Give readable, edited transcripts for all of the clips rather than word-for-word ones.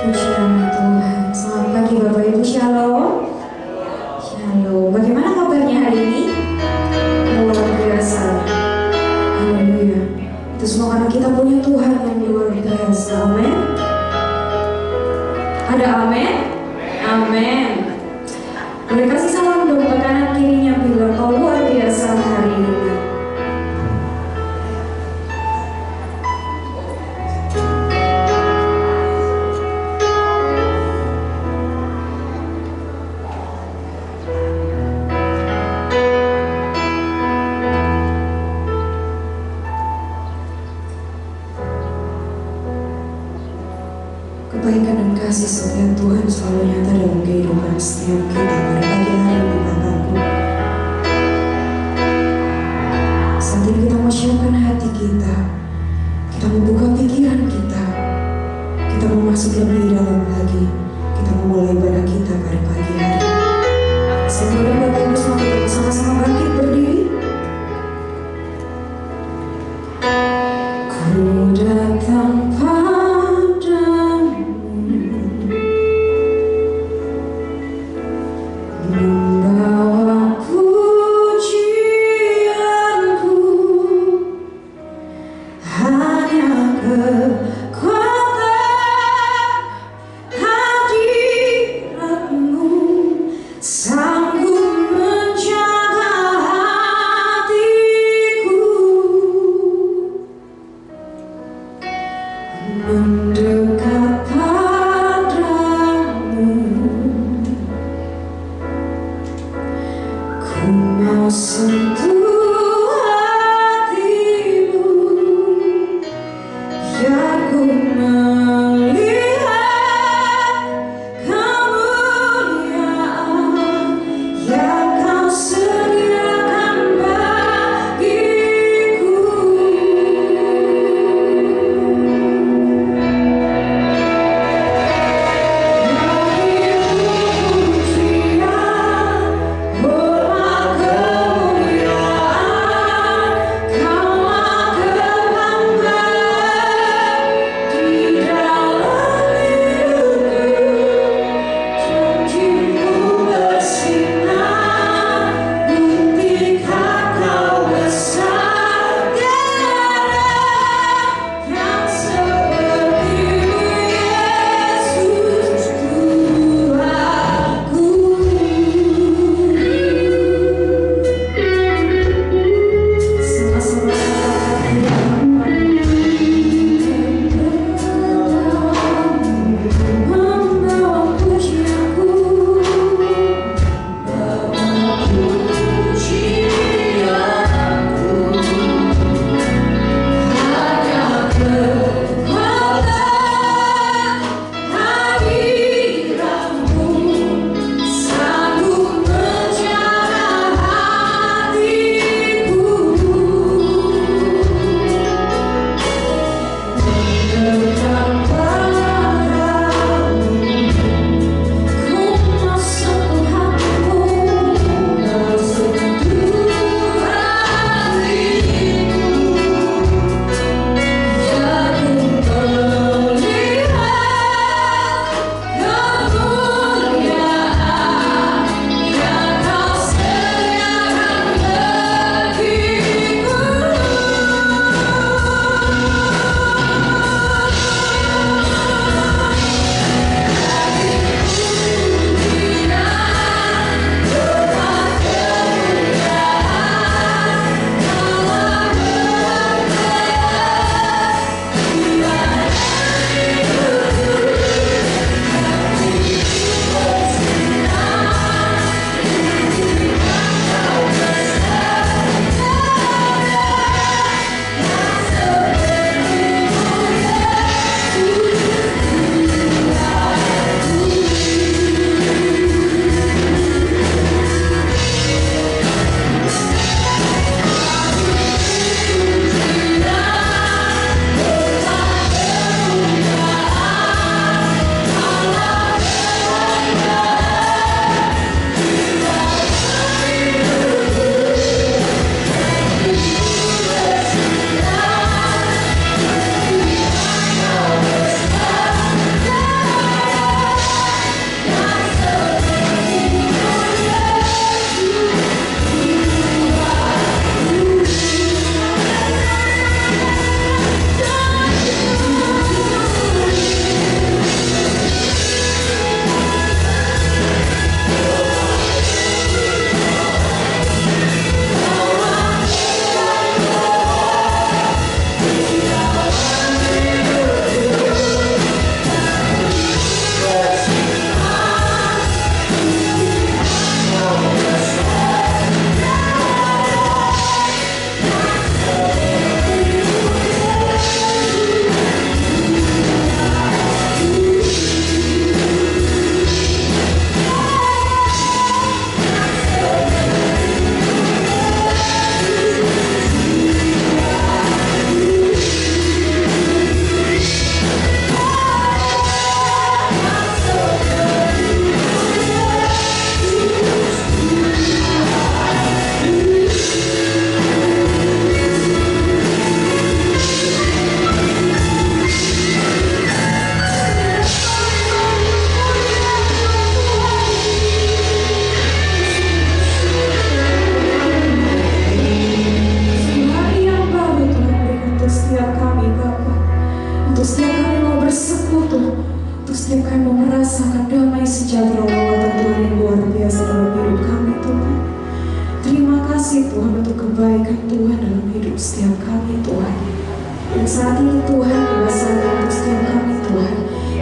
Puji nama Tuhan. Selamat pagi Bapak Ibu, Shalom. Shalom. Bagaimana kabarnya hari ini? Luar biasa. Haleluya. Itu semua karena kita punya Tuhan yang luar biasa. Amin. Ada amin? Amin. Boleh kasih salam dong ke kanan kirinya, bilang kau luar biasa hari ini. Kebaikan dan kasih setia Tuhan selalu nyata dalam kehidupan setiap kita pada pagi hari ini Bapakku. Saat ini kita mau siapkan hati kita mau buka pikiran kita mau masuk lebih dalam lagi, kita mau mulai ibadah kita pada pagi hari. Semoga Bapak Ibu semua kita bersama-sama bangkit berdiri. Ku datang mendekat padamu, ku mau sentuh hatimu, biar ku melihat kemuliaan yang kau sediakan bagiku. Untuk setiap kami mau merasakan damai sejahtera lawatan Tuhan yang luar biasa dalam hidup kami Tuhan. Terima kasih Tuhan untuk kebaikan Tuhan dalam hidup setiap kami Tuhan. Dan saat ini Tuhan kuasa untuk setiap kami Tuhan.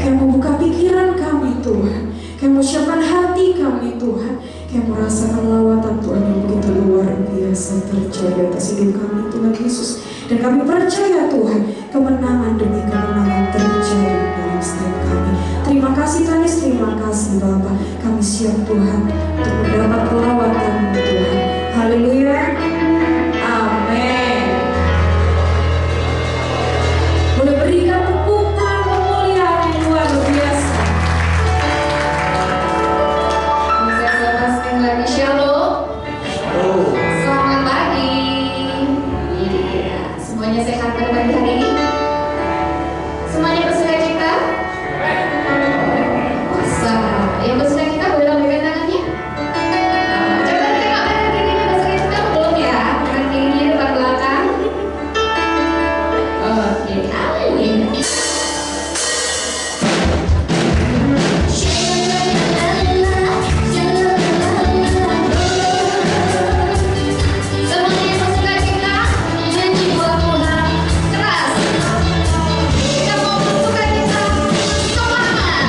Kami membuka pikiran kami Tuhan. Kami mau siapkan hati kami Tuhan. Kami merasakan lawatan Tuhan yang begitu luar biasa terjadi atas hidup kami Tuhan Yesus. Dan kami percaya Tuhan, kemenangan demi kemenangan terjadi dalam setiap kami. Terima kasih Tuhan Yesus, terima kasih Bapa. Kami siap Tuhan untuk mendapat pelawatan Tuhan. Haleluya. Amin. Boleh berikan tepukan kemuliaan yang luar biasa. Bisa lepaskan lagi shalom. Selamat pagi. Iya, semuanya sehat pada pagi hari ini. Semuanya bersuka cita. Puasa. Yang bersuka cita boleh lambaikan tangannya. Coba tengok kanan kirinya bersuka cita belum ya? Kanan kirinya depan belakang. Oke, amin. Semuanya bersuka cita, nyanyi buat Tuhan keras. Kita mau bersuka cita, semangat.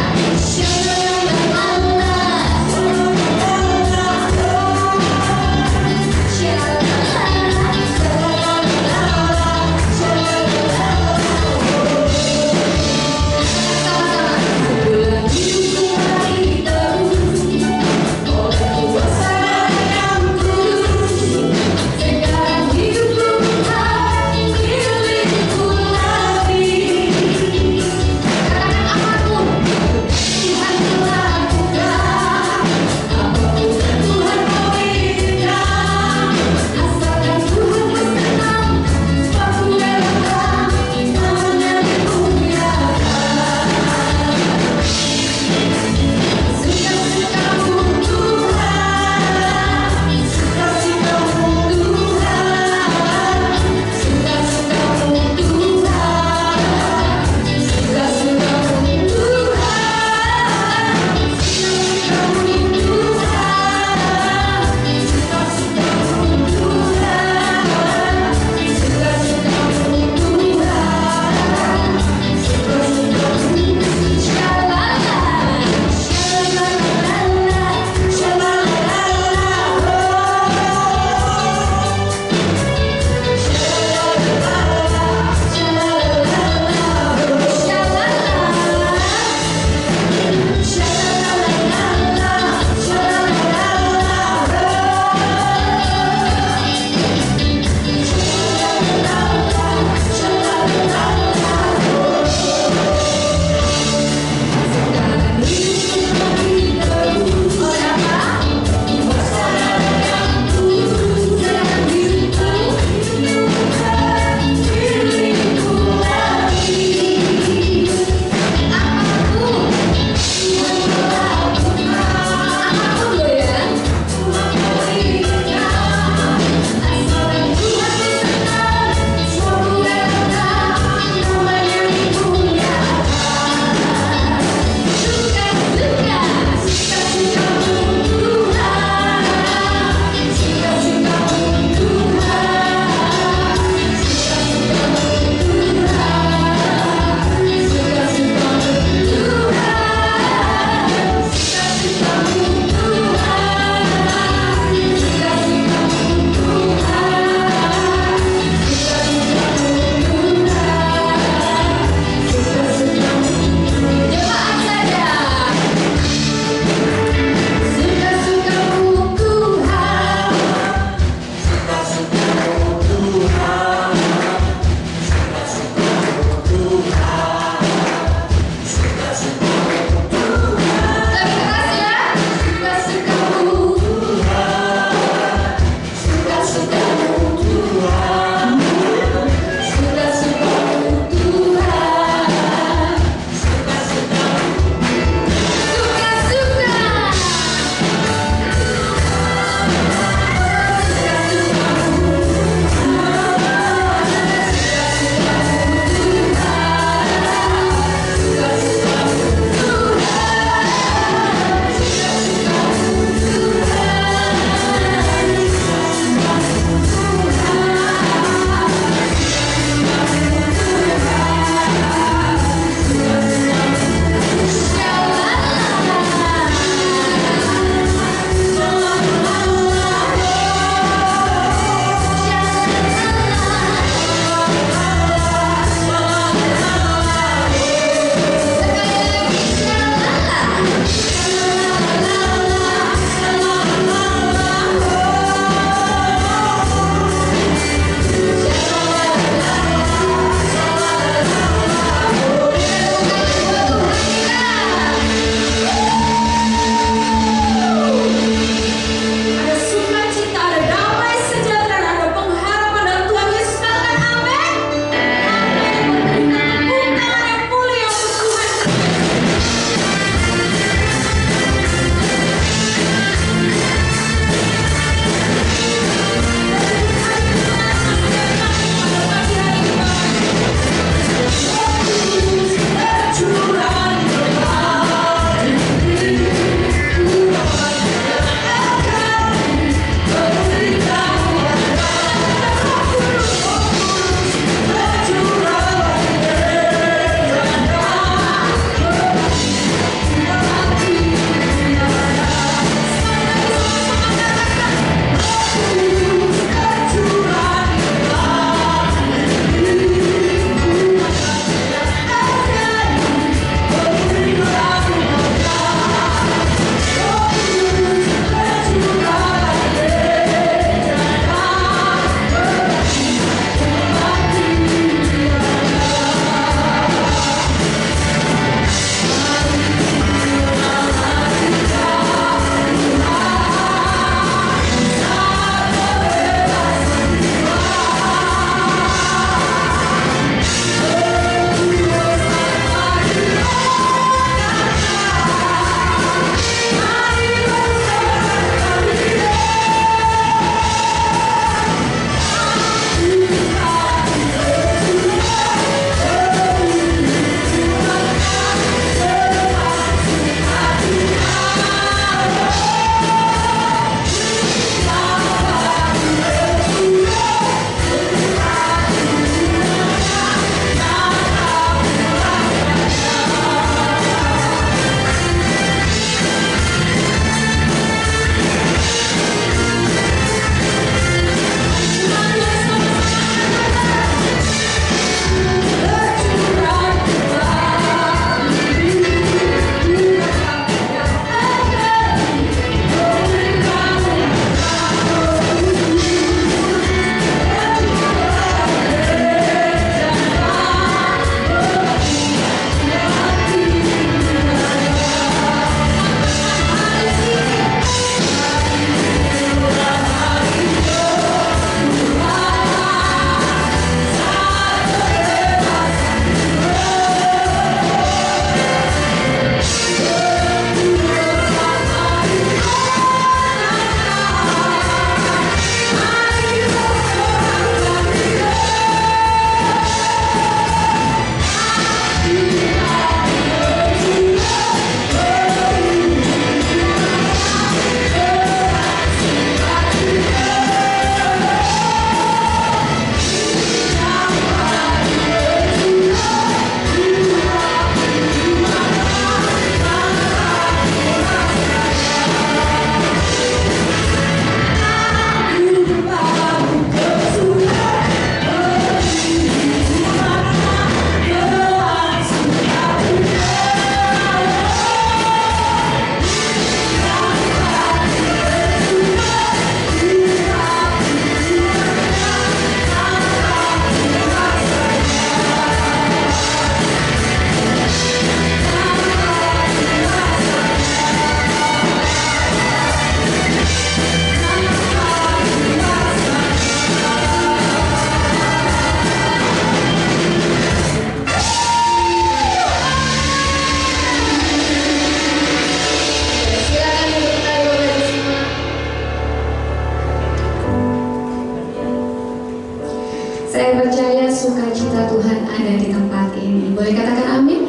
Boleh katakan amin?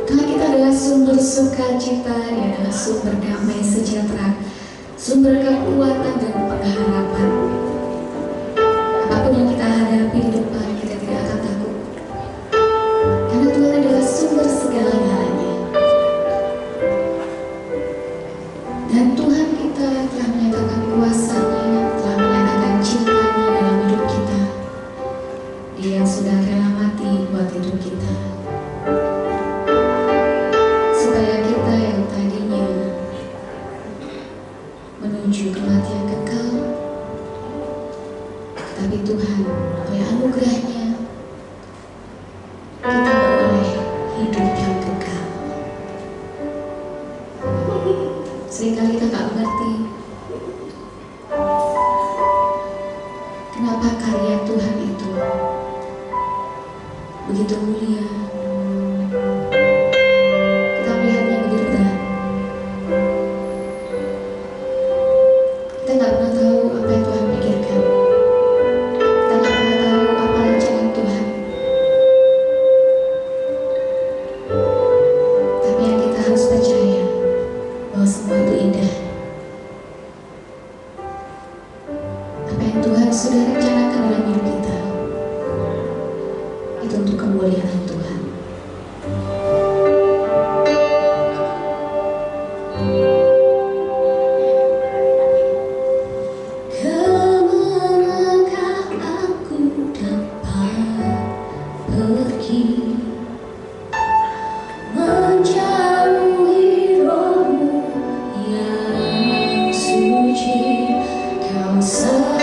Tuhan kita adalah sumber sukacita, Dia adalah sumber damai sejahtera, sumber kekuatan dan pengharapan. Apapun yang kita hadapi di depan, kita tidak akan takut. Karena Tuhan adalah sumber segala-galanya. Dan Tuhan kita telah menyatakan kuasa-Nya, telah menyatakan cinta-Nya dalam hidup kita. Dia yang sudah rela mati buat hidup kita. Supaya kita yang tadinya menuju kematian kekal, tapi Tuhan oleh anugerah-Nya kita beroleh hidup yang kekal. Seringkali kita tak mengerti kenapa karya Tuhan itu begitu mulia. Kita melihatnya begitu berat. Kita nggak pernah tahu apa yang Tuhan pikirkan. Kita nggak pernah tahu apa rencana Tuhan. Tapi yang kita harus percaya bahwa semua itu indah. Apa yang Tuhan sudah rencanakan dalam hidup kita itu untuk kemuliaan Tuhan. Kemanakah aku dapat pergi, menjauhi Roh-Mu yang suci, Kau sabar.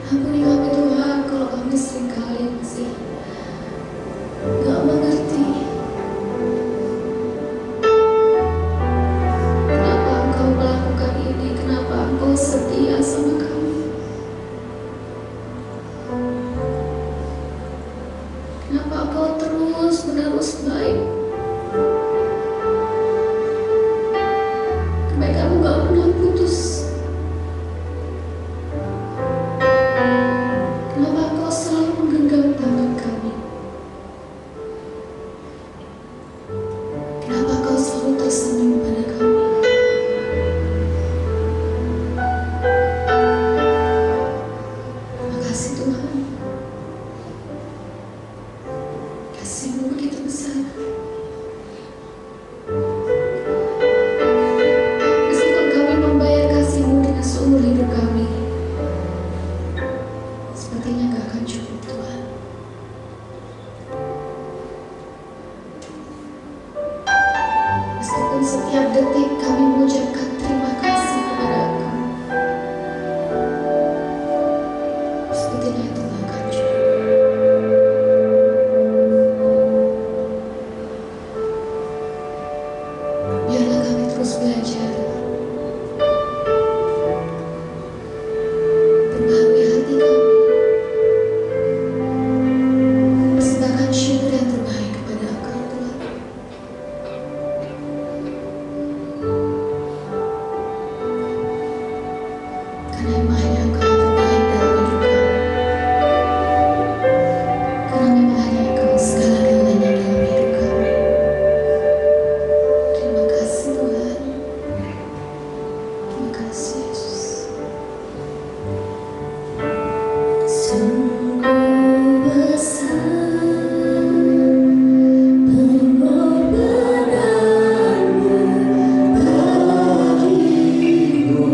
Ampuni kami Tuhan kalau kami seringkali masih gak mengerti kenapa Engkau melakukan ini, kenapa Engkau setia sama kami, kenapa Engkau terus menerus baik. Kebaikan-Mu gak pernah putus. Kenapa Engkau selalu menggenggam tangan kami? Kenapa Engkau selalu tersenyum pada kami? Terima kasih Tuhan. Kasih-Mu begitu besar. Meskipun kami membayar kasih-Mu dengan seumur hidup kami, sepertinya gak akan cukup Tuhan. Meskipun setiap detik kami mengucapkan terima kasih kepada Engkau, sepertinya itu gak akan cukup. Biarlah kami terus belajar memahami hati kami, persembahkan syukur yang terbaik kepada Engkau Tuhan. Karena memang hanya Engkau yang terbaik dalam hidup kami. Karena memang hanya Engkau segala-galanya dalam hidup kami. Terima kasih Tuhan. Terima kasih Yesus. Sungguh besar pengorbananmu bagiku,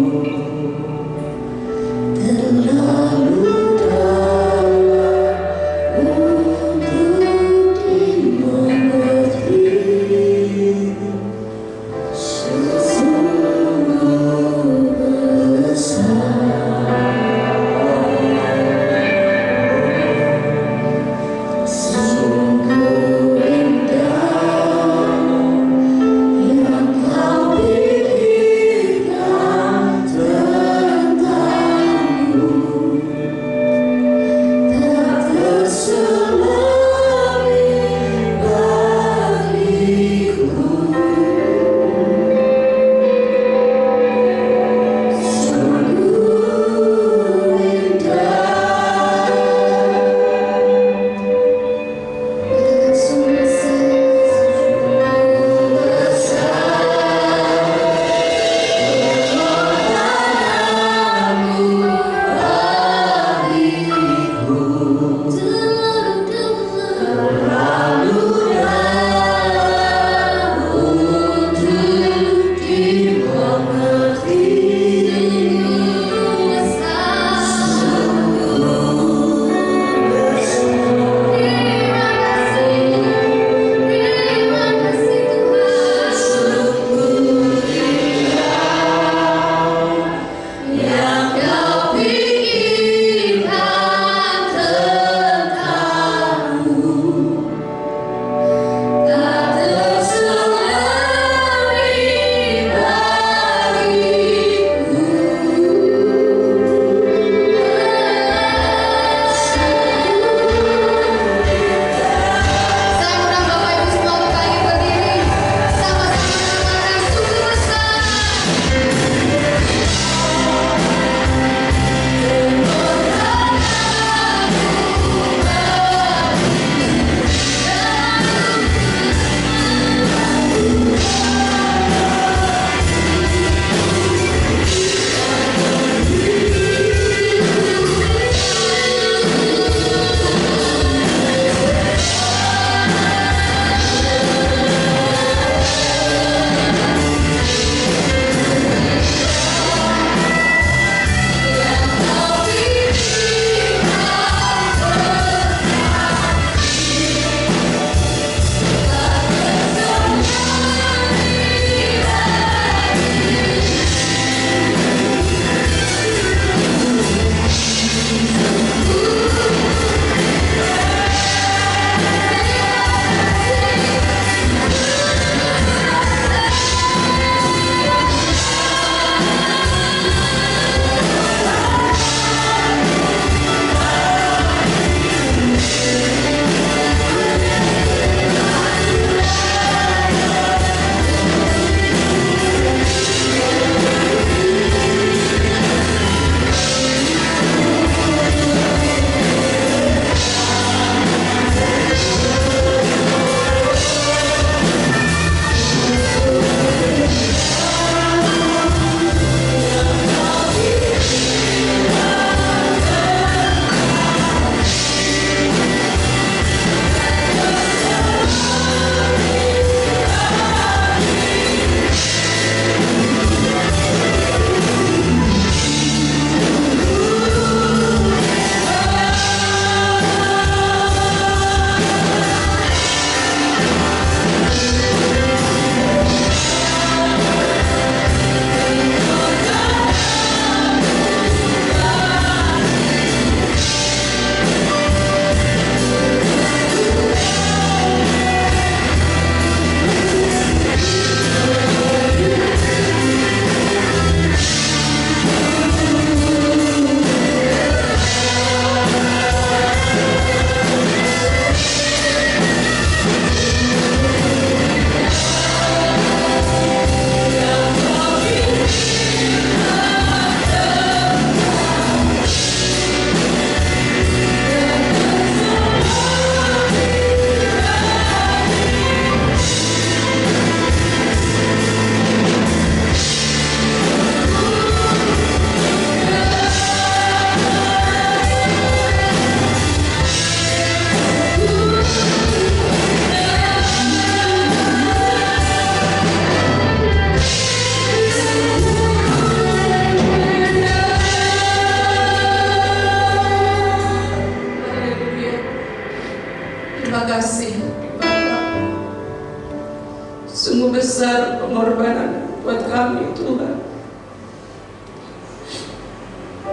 besar pengorbanan buat kami Tuhan.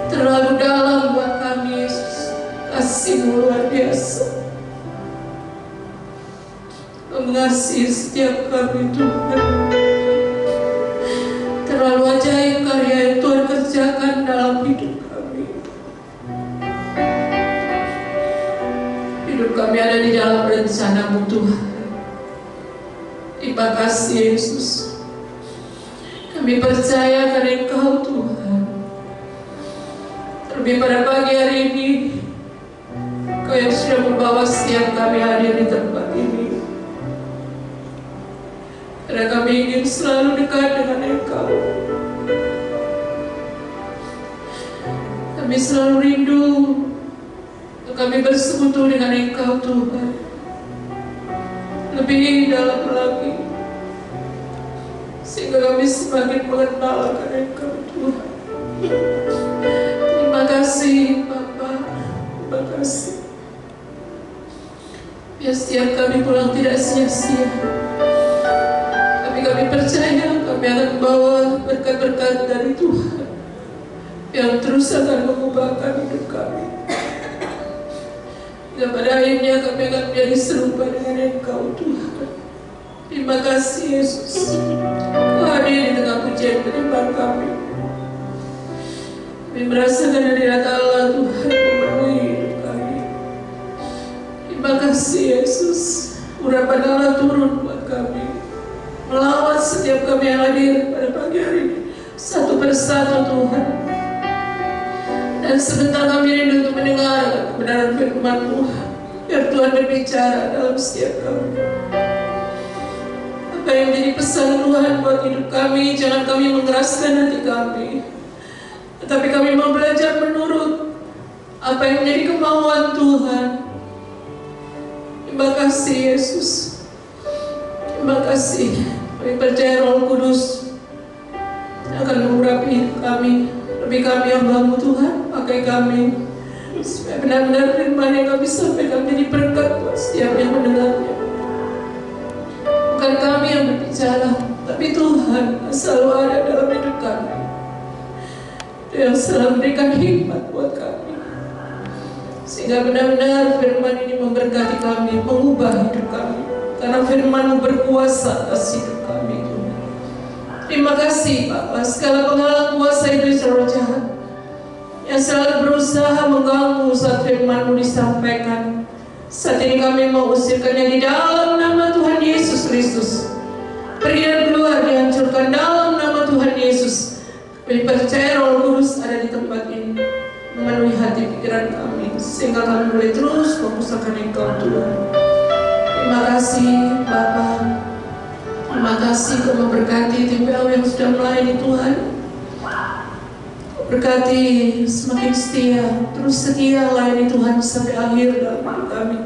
Terlalu dalam buat kami Yesus. Kasih-Mu luar biasa. Mengasihi setiap kami Tuhan. Terlalu ajaib karya yang Tuhan kerjakan dalam hidup kami. Hidup kami ada di dalam rencana-Mu Tuhan. Terima kasih Yesus. Kami percaya karena Engkau Tuhan. Terlebih pada pagi hari ini, Kau yang sudah membawa setiap kami hadir di tempat ini. Karena kami ingin selalu dekat dengan Engkau. Kami selalu rindu untuk kami bersekutu dengan Engkau Tuhan. Lebih dalam lagi, sehingga kami semakin mengenal akan Engkau Tuhan. Terima kasih Bapa, terima kasih. Biar setiap kami pulang tidak sia-sia, tapi kami percaya kami akan membawa berkat-berkat dari Tuhan yang terus akan mengubahkan hidup kami. Dan pada akhirnya kami akan menjadi serupa dengan Engkau Tuhan. Terima kasih Yesus. Kau hadir di tengah pujian penyembah kami. Kami merasakan hadirat Allah Tuhan memenuhi hidup kami. Terima kasih Yesus. Urapan Allah turun buat kami, melawat setiap kami yang hadir pada pagi hari ini, satu persatu Tuhan. Dan sebentar kami rindu untuk mendengar kebenaran firman-Mu. Biar Tuhan berbicara dalam setiap kami. Apa yang menjadi pesan Tuhan buat hidup kami, jangan kami mengeraskan hati kami, tetapi kami mau belajar menurut apa yang menjadi kemauan Tuhan. Terima kasih Yesus. Terima kasih. Kami percaya Roh Kudus akan mengurapi kami. Lebih kami hamba-Mu Tuhan, pakai kami supaya benar-benar firman yang kami sampaikan menjadi berkat buat setiap yang mendengarnya. Bukan kami yang berbicara, tapi Tuhan yang selalu ada dalam hidup kami. Dia yang selalu memberikan hikmat buat kami, sehingga benar-benar firman ini memberkati kami, mengubah hidup kami. Karena firman-Mu berkuasa atas hidup kami. Terima kasih Bapa, segala penghalang kuasa iblis roh jahat yang selalu berusaha mengganggu saat firman-Mu disampaikan, saat ini kami mau usirkannya di dalam nama Tuhan Yesus Kristus. Pergi dan keluar, dihancurkan dalam nama Tuhan Yesus. Kami percaya Roh Kudus ada di tempat ini, memenuhi hati pikiran kami, sehingga kami boleh terus memusahkan Engkau Tuhan. Terima kasih Bapa. Terima kasih Kau memberkati tim PAW yang sudah melayani Tuhan. Berkati semakin setia, terus setia melayani Tuhan sampai akhir dalam hidup kami.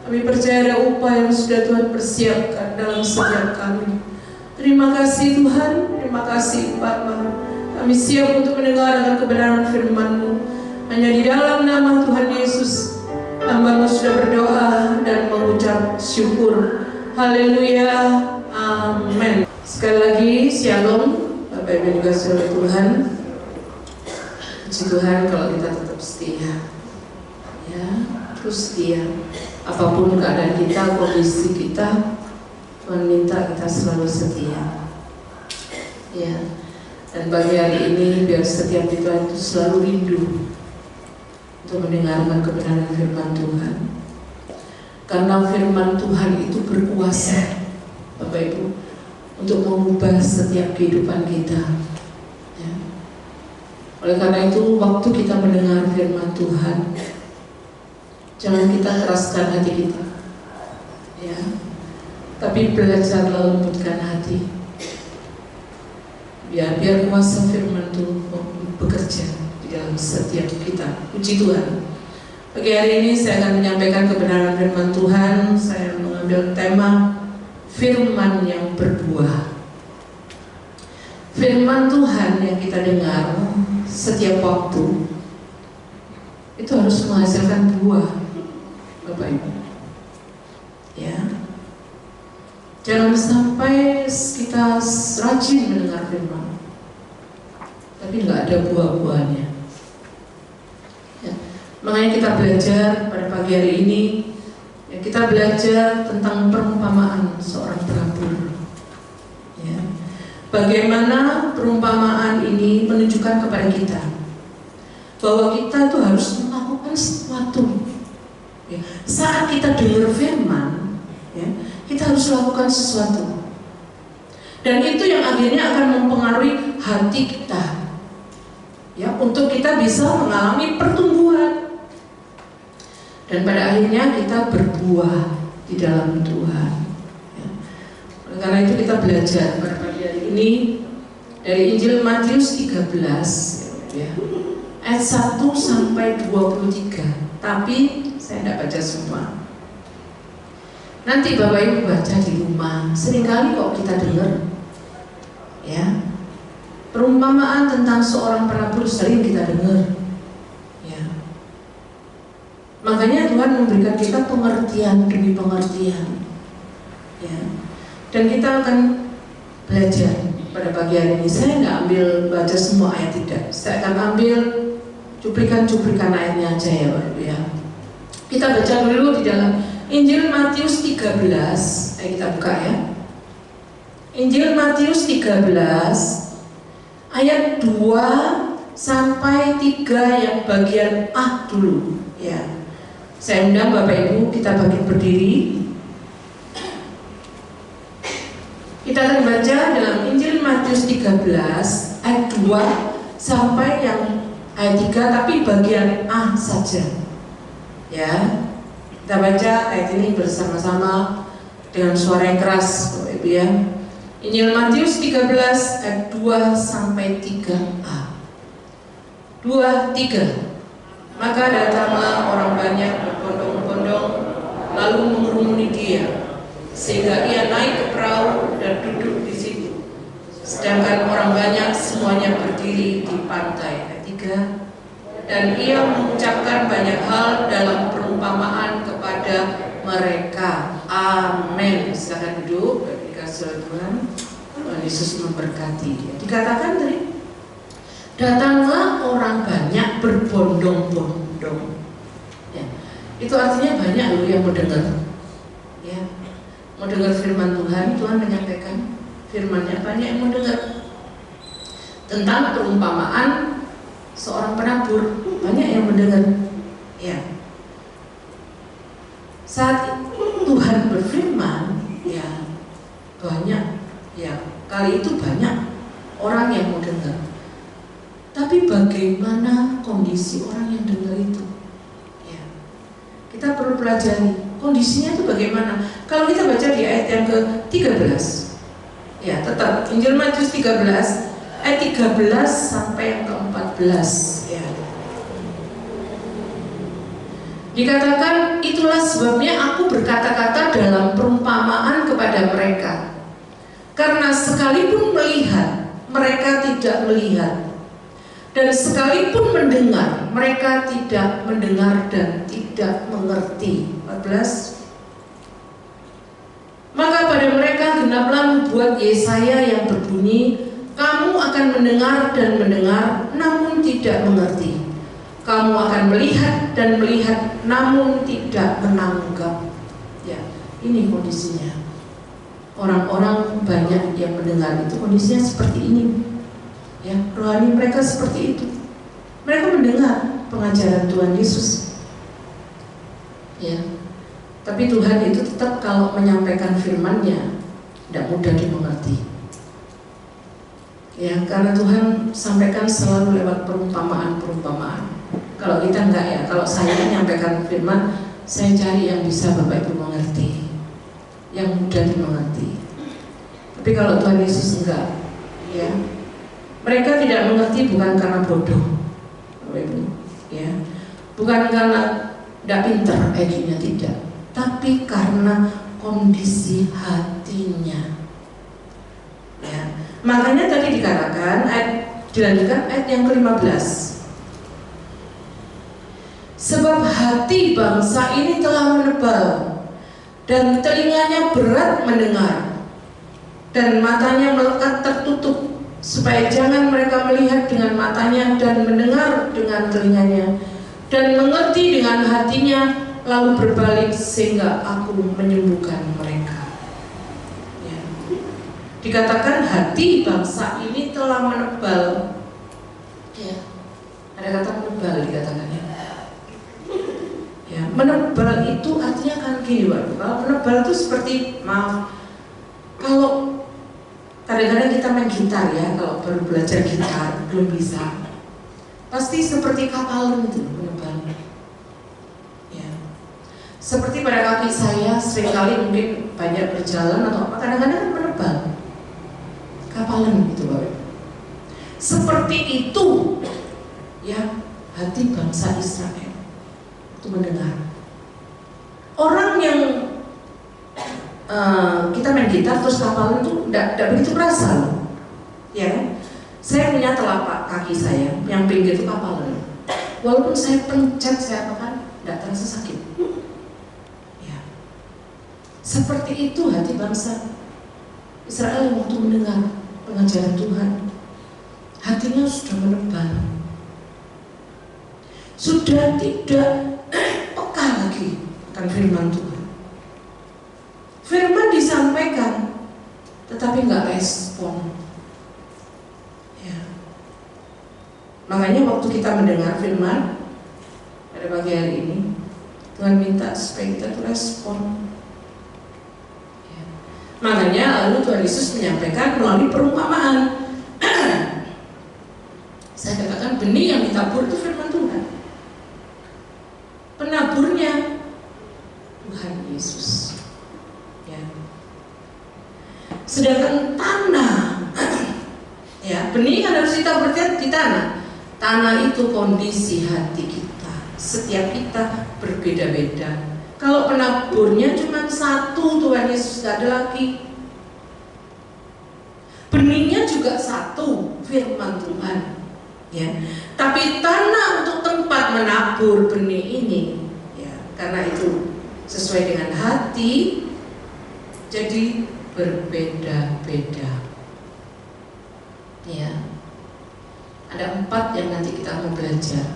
Kami percaya ada upah yang sudah Tuhan persiapkan dalam setiap kami. Terima kasih Tuhan, terima kasih Bapa. Kami siap untuk mendengar akan kebenaran firman-Mu. Hanya di dalam nama Tuhan Yesus, hamba-Mu sudah berdoa dan mengucap syukur. Haleluya, amin. Sekali lagi, shalom Bapak Ibu juga saudara Tuhan. Puji Tuhan kalau kita tetap setia, ya, terus setia. Apapun keadaan kita, kondisi kita, Tuhan minta kita selalu setia, ya. Dan bagi hari ini, biar setiap kita itu selalu rindu untuk mendengarkan kebenaran firman Tuhan. Karena firman Tuhan itu berkuasa, Bapak Ibu, untuk mengubah setiap kehidupan kita, ya. Oleh karena itu, waktu kita mendengar firman Tuhan, jangan kita keraskan hati kita, ya, tapi belajarlah lembutkan hati. Biar kuasa firman Tuhan bekerja di dalam setiap kita. Puji Tuhan. Pagi hari ini saya akan menyampaikan kebenaran firman Tuhan. Saya mengambil tema firman yang berbuah. Firman Tuhan yang kita dengar setiap waktu itu harus menghasilkan buah, Bapak Ibu, ya. Jangan sampai kita rajin mendengar firman, tapi nggak ada buah-buahnya. Ya. Makanya kita belajar pada pagi hari ini, ya, kita belajar tentang perumpamaan seorang penabur. Ya. Bagaimana perumpamaan ini menunjukkan kepada kita bahwa kita tuh harus melakukan sesuatu. Ya. Saat kita dengar firman, ya, kita harus lakukan sesuatu. Dan itu yang akhirnya akan mempengaruhi hati kita, ya, untuk kita bisa mengalami pertumbuhan. Dan pada akhirnya kita berbuah di dalam Tuhan. Ya. Karena itu kita belajar pada pagi hari ini dari Injil Matius 13, ya, ayat 1 sampai 23. Tapi saya tidak baca semua. Nanti Bapak Ibu baca di rumah. Seringkali kok kita dengar, ya, perumpamaan tentang seorang penabur sering kita dengar, ya. Makanya Tuhan memberikan kita pengertian demi pengertian, ya. Dan kita akan belajar pada pagi hari ini. Saya nggak ambil baca semua ayat, tidak. Saya akan ambil cuplikan-cuplikan ayatnya aja, ya Bapak Ibu, ya. Kita baca dulu di dalam Injil Matius 13, kita buka, ya. Injil Matius 13 ayat 2 sampai 3 yang bagian A dulu, ya. Saya undang Bapak Ibu, kita bangkit berdiri. Kita akan baca dalam Injil Matius 13 ayat 2 sampai yang ayat 3, tapi bagian A saja, ya. Kita baca ayat ini bersama-sama dengan suara yang keras, Bapak Ibu, ya. Injil Matius 13 ayat 2 sampai 3a. 2, 3. Maka datanglah orang banyak berbondong-bondong lalu mengerumuni dia, sehingga ia naik ke perahu dan duduk di situ. Sedangkan orang banyak semuanya berdiri di pantai. Ayat 3. Dan ia mengucapkan banyak hal dalam perumpamaan kepada mereka. Amin. Silakan duduk. Dikasih Tuhan. Tuhan Yesus memberkati. Dikatakan tadi, datanglah orang banyak berbondong-bondong. Ya. Itu artinya banyak loh yang mau dengar. Ya. Mau dengar firman Tuhan. Tuhan menyampaikan firman-Nya, banyak yang mau dengar tentang perumpamaan seorang penabur, banyak yang mendengar, ya. Saat Tuhan berfirman, ya, banyak, ya, kali itu banyak orang yang mau dengar. Tapi bagaimana kondisi orang yang dengar itu? Ya. Kita perlu pelajari kondisinya itu bagaimana. Kalau kita baca di ayat yang ke-13, ya, tetap Injil Matius 13 ayat 13 sampai yang ke-14, ya. Dikatakan, itulah sebabnya aku berkata-kata dalam perumpamaan kepada mereka, karena sekalipun melihat mereka tidak melihat, dan sekalipun mendengar mereka tidak mendengar dan tidak mengerti. 14. Maka pada mereka genaplah nubuat Yesaya yang berbunyi, kamu akan mendengar dan mendengar, namun tidak mengerti. Kamu akan melihat dan melihat, namun tidak menanggap. Ya, ini kondisinya. Orang-orang banyak yang mendengar itu kondisinya seperti ini. Ya, rohani mereka seperti itu. Mereka mendengar pengajaran Tuhan Yesus. Ya, tapi Tuhan itu tetap kalau menyampaikan firman-Nya tidak mudah dimengerti. Ya, karena Tuhan sampaikan selalu lewat perumpamaan-perumpamaan. Kalau kita enggak, ya, kalau saya menyampaikan firman, saya cari yang bisa Bapak Ibu mengerti, yang mudah dimengerti. Tapi kalau Tuhan Yesus enggak, ya, mereka tidak mengerti bukan karena bodoh, Bapak Ibu, ya, bukan karena tidak pintar IQ-nya, tidak, tapi karena kondisi hatinya. Ya. Makanya tadi dikatakan, dilanjutkan ayat yang ke-15. Sebab hati bangsa ini telah menebal dan telinganya berat mendengar, dan matanya melekat tertutup, supaya jangan mereka melihat dengan matanya dan mendengar dengan telinganya dan mengerti dengan hatinya, lalu berbalik sehingga aku menyembuhkan mereka. Ya. Dikatakan hati bangsa ini telah menebal. Ya. Ada kata menebal dikatakannya. Ya, menebal itu artinya kan gini, Pak. Kalau menebal itu seperti, maaf, kalau kadang-kadang kita main gitar ya, kalau baru belajar gitar belum bisa, pasti seperti kapal itu menebal. Ya. Seperti pada kaki saya seringkali mungkin banyak berjalan atau apa, kadang-kadang kan menebal, kapalan gitu, Pak. Seperti itu, ya, hati bangsa Israel itu mendengar. Orang yang kita main gitar terus kapalan itu tidak begitu kerasa loh. Ya, saya punya telapak kaki saya yang pinggir itu kapalan. Walaupun saya pencet, saya apakan, tidak terasa sakit. Ya. Seperti itu hati bangsa Israel yang waktu mendengar pengajaran Tuhan, hatinya sudah menebal, sudah tidak peka lagi akan firman Tuhan. Firman disampaikan, tetapi nggak respon. Ya. Makanya waktu kita mendengar firman pada pagi hari ini, Tuhan minta supaya kita tuh respon. Ya. Makanya lalu Tuhan Yesus menyampaikan melalui perumpamaan. Saya katakan benih yang ditabur itu firman Tuhan. Penaburnya Tuhan Yesus. Ya. Sedangkan tanah, ya, benih kan harus ditabur di tanah. Tanah itu kondisi hati kita. Setiap kita berbeda-beda. Kalau penaburnya cuma satu, Tuhan Yesus tidak ada lagi. Benihnya juga satu, firman Tuhan. Ya, tapi tanah untuk tempat menabur benih ini, ya, karena itu sesuai dengan hati, jadi berbeda-beda. Ya, ada 4 yang nanti kita mau belajar.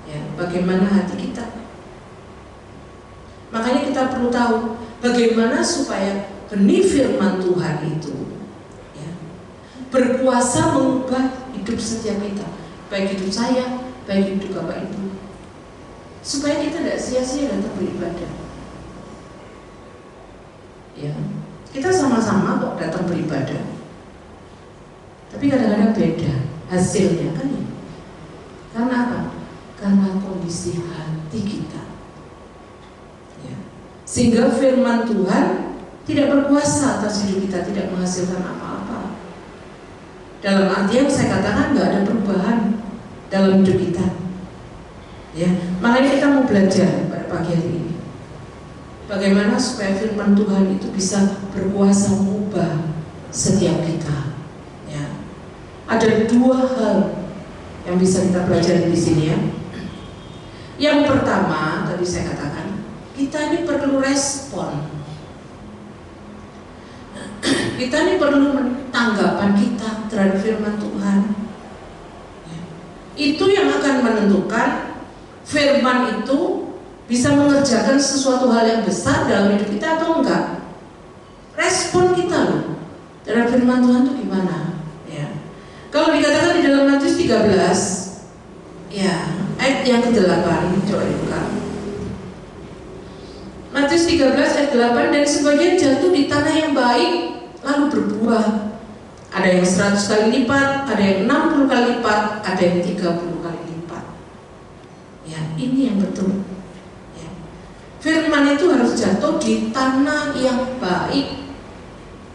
Ya, bagaimana hati kita. Makanya kita perlu tahu bagaimana supaya benih firman Tuhan itu, ya, berkuasa mengubah hidup setiap kita, baik hidup saya, baik hidup Bapak Ibu, supaya kita tidak sia-sia datang beribadah. Ya, kita sama-sama kok datang beribadah, tapi kadang-kadang beda hasilnya kan ya. Karena apa? Karena kondisi hati kita. Ya. Sehingga firman Tuhan tidak berkuasa atas hidup kita, tidak menghasilkan apa-apa. Dalam artian saya katakan nggak ada perubahan dalam hidup kita. Ya, makanya kita mau belajar pada pagi hari ini. Bagaimana supaya firman Tuhan itu bisa berkuasa mengubah setiap kita. Ya. Ada 2 hal yang bisa kita pelajari di sini ya. Yang pertama, tadi saya katakan, kita ini perlu respon. Kita ini perlu tanggapan kita terhadap firman Tuhan. Ya. Itu yang akan menentukan firman itu bisa mengerjakan sesuatu hal yang besar dalam hidup kita atau enggak. Respon kita loh terhadap firman Tuhan itu gimana? Ya. Kalau dikatakan di dalam Matius 13, ya, ayat yang ke-8, coba dibuka. Matius 13 ayat 8, dan sebagian jatuh di tanah yang baik lalu berbuah. Ada yang 100 kali lipat, ada yang 60 kali lipat, ada yang 30 kali lipat. Ya, ini yang betul. Ya. Firman itu harus jatuh di tanah yang baik.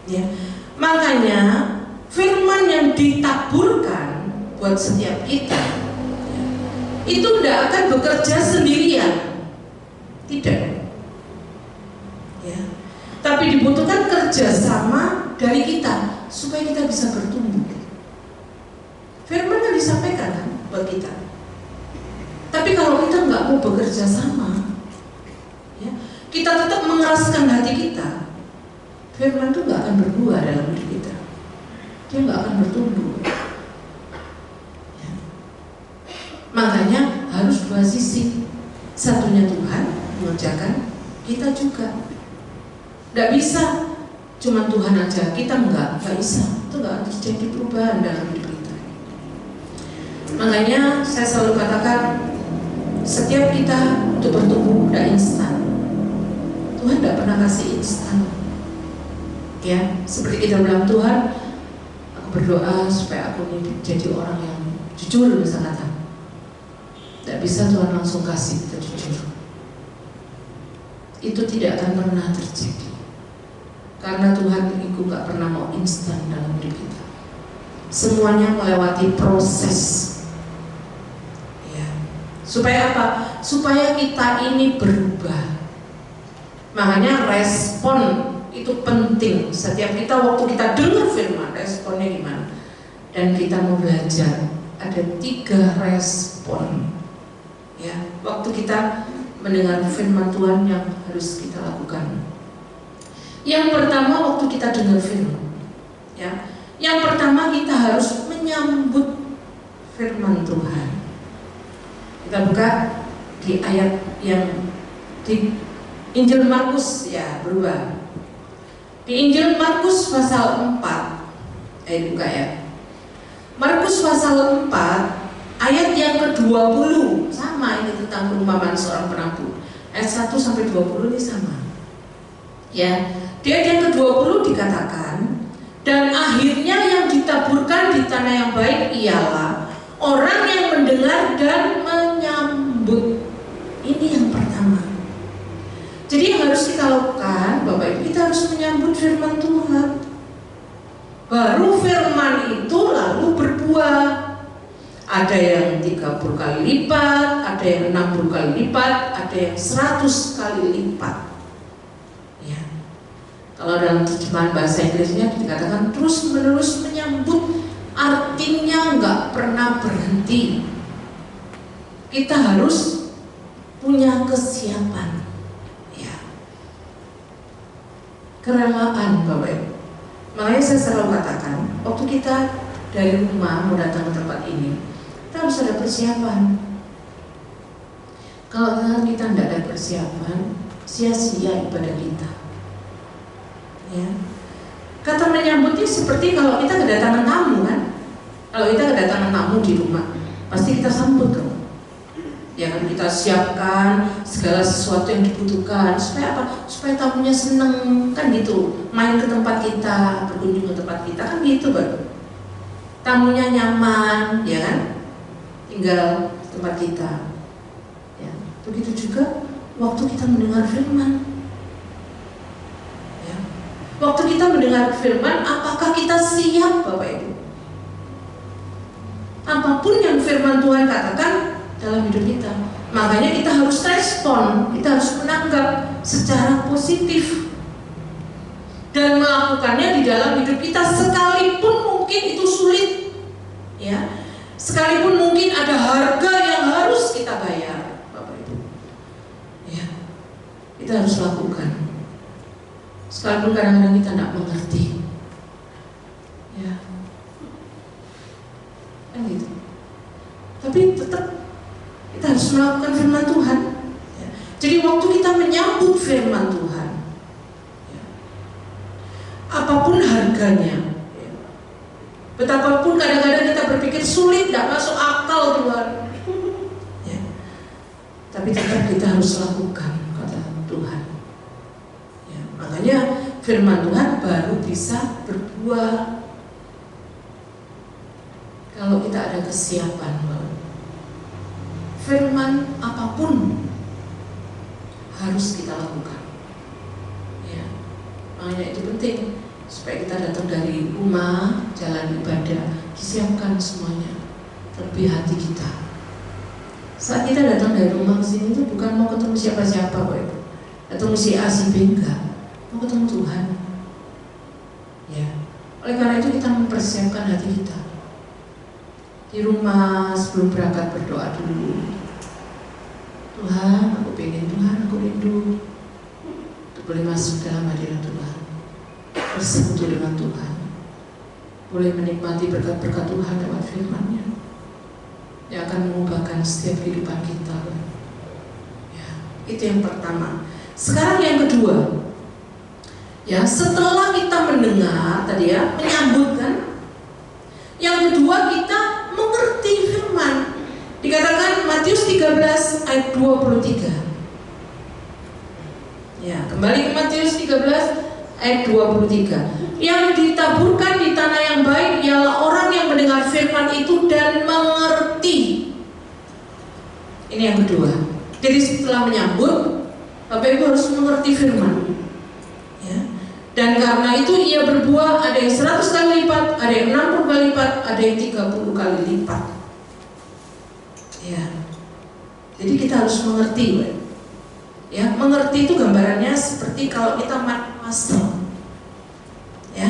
Ya. Makanya firman yang ditaburkan buat setiap kita, ya, itu tidak akan bekerja sendirian. Tidak. Ya. Tapi dibutuhkan kerjasama dari kita supaya kita bisa bertumbuh. Firman yang disampaikan kan buat kita. Tapi kalau kita nggak mau bekerja sama, ya, kita tetap mengeraskan hati kita, firman itu nggak akan berbuah dalam hidup kita. Dia nggak akan bertumbuh. Ya. Makanya harus dua sisi. Satunya Tuhan mengerjakan, kita juga. Nggak bisa cuma Tuhan aja, kita nggak bisa. Itu nggak terjadi perubahan dalam hidup kita. Makanya saya selalu katakan, setiap kita untuk bertumbuh nggak instan. Tuhan nggak pernah kasih instan. Ya, seperti kita bilang, Tuhan, aku berdoa supaya aku ini jadi orang yang jujur misalnya. Tidak bisa Tuhan langsung kasih kita jujur. Itu tidak akan pernah terjadi. Karena Tuhan itu gak pernah mau instan dalam hidup kita. Semuanya melewati proses. Ya. Supaya apa? Supaya kita ini berubah. Makanya respon itu penting. Setiap kita waktu kita dengar firman, responnya gimana? Dan kita mau belajar. Ada 3 respon. Ya, waktu kita mendengar firman Tuhan yang harus kita lakukan. Yang pertama waktu kita dengar firman, ya, yang pertama kita harus menyambut firman Tuhan. Kita buka di ayat yang di Injil Markus, ya, berubah. Di Injil Markus pasal 4, buka ya. Markus pasal 4 ayat yang ke-20, sama ini tentang perumpamaan seorang penabur. Ayat 1 sampai 20 ini sama. Ya, di ayat yang ke-20 dikatakan, dan akhirnya yang ditaburkan di tanah yang baik ialah orang yang mendengar dan menyambut. Ini yang pertama. Jadi yang harus kita lakukan, Bapak Ibu, kita harus menyambut firman Tuhan. Baru firman itu lalu berbuah. Ada yang 30 kali lipat, ada yang 60 kali lipat, ada yang 100 kali lipat. Ya. Kalau dalam terjemahan bahasa Inggrisnya dikatakan terus menerus menyambut, artinya nggak pernah berhenti. Kita harus punya kesiapan, ya, kerelaan, Bapak Ibu. Makanya saya selalu katakan, waktu kita dari rumah mau datang ke tempat ini, kita harus ada persiapan. Kalau kita tidak ada persiapan, sia-sia ibadah kita. Ya. Kata menyambutnya seperti kalau kita kedatangan tamu kan. Kalau kita kedatangan tamu di rumah, pasti kita sambut dong. Ya kan, kita siapkan segala sesuatu yang dibutuhkan. Supaya apa? Supaya tamunya seneng, kan gitu. Main ke tempat kita, berkunjung ke tempat kita, kan gitu baru. Tamunya nyaman, ya kan? Tinggal di tempat kita. Ya. Begitu juga waktu kita mendengar firman. Ya. Waktu kita mendengar firman, apakah kita siap, Bapak Ibu? Apapun yang firman Tuhan katakan dalam hidup kita, makanya kita harus respon, kita harus menanggap secara positif dan melakukannya di dalam hidup kita, sekalipun mungkin itu sulit, ya, sekalipun mungkin ada harga yang harus kita bayar, Bapak Ibu, ya, kita harus lakukan, sekalipun kadang-kadang kita tidak mengerti, ya, kan gitu, tapi tetap kita harus melakukan firman Tuhan, ya. Jadi waktu kita menyambut firman Tuhan, ya, apapun harganya, ya, betapapun kadang-kadang kita berpikir sulit, tidak masuk akal Tuhan, ya, tapi tetap kita harus lakukan kata Tuhan, ya. Makanya firman Tuhan baru bisa berbuah kalau kita ada kesiapan. Firman apapun harus kita lakukan, ya. Makanya itu penting supaya kita datang dari rumah, jalan ibadah, disiapkan semuanya, terlebih hati kita. Saat kita datang dari rumah ke sini itu bukan mau ketemu siapa-siapa, Pak Ibu, ketemu si A si B, enggak, mau ketemu Tuhan, ya. Oleh karena itu kita mempersiapkan hati kita. Di rumah sebelum berangkat berdoa dulu. Tuhan, aku pengen, Tuhan, aku rindu untuk boleh masuk dalam hadirat Tuhan. bersekutu dengan Tuhan, boleh menikmati berkat-berkat Tuhan lewat firman-Nya yang akan mengubahkan setiap kehidupan kita. Ya, itu yang pertama. Sekarang yang kedua, ya, setelah kita mendengar tadi ya, menyambut kan, yang kedua kita mengerti firman. Dikatakan Matius 13 ayat 23. Ya, kembali ke Matius 13 ayat 23. Yang ditaburkan di tanah yang baik ialah orang yang mendengar firman itu dan mengerti. Ini yang kedua. Jadi setelah menyambut, Bapak Ibu harus mengerti firman. Ya. Dan karena itu ia berbuah, ada yang 100 kali lipat, ada yang 60 kali lipat, ada yang 30 kali lipat. Ya. Jadi kita harus mengerti, Pak. Ya, mengerti itu gambarannya seperti kalau kita main puzzle. Ya,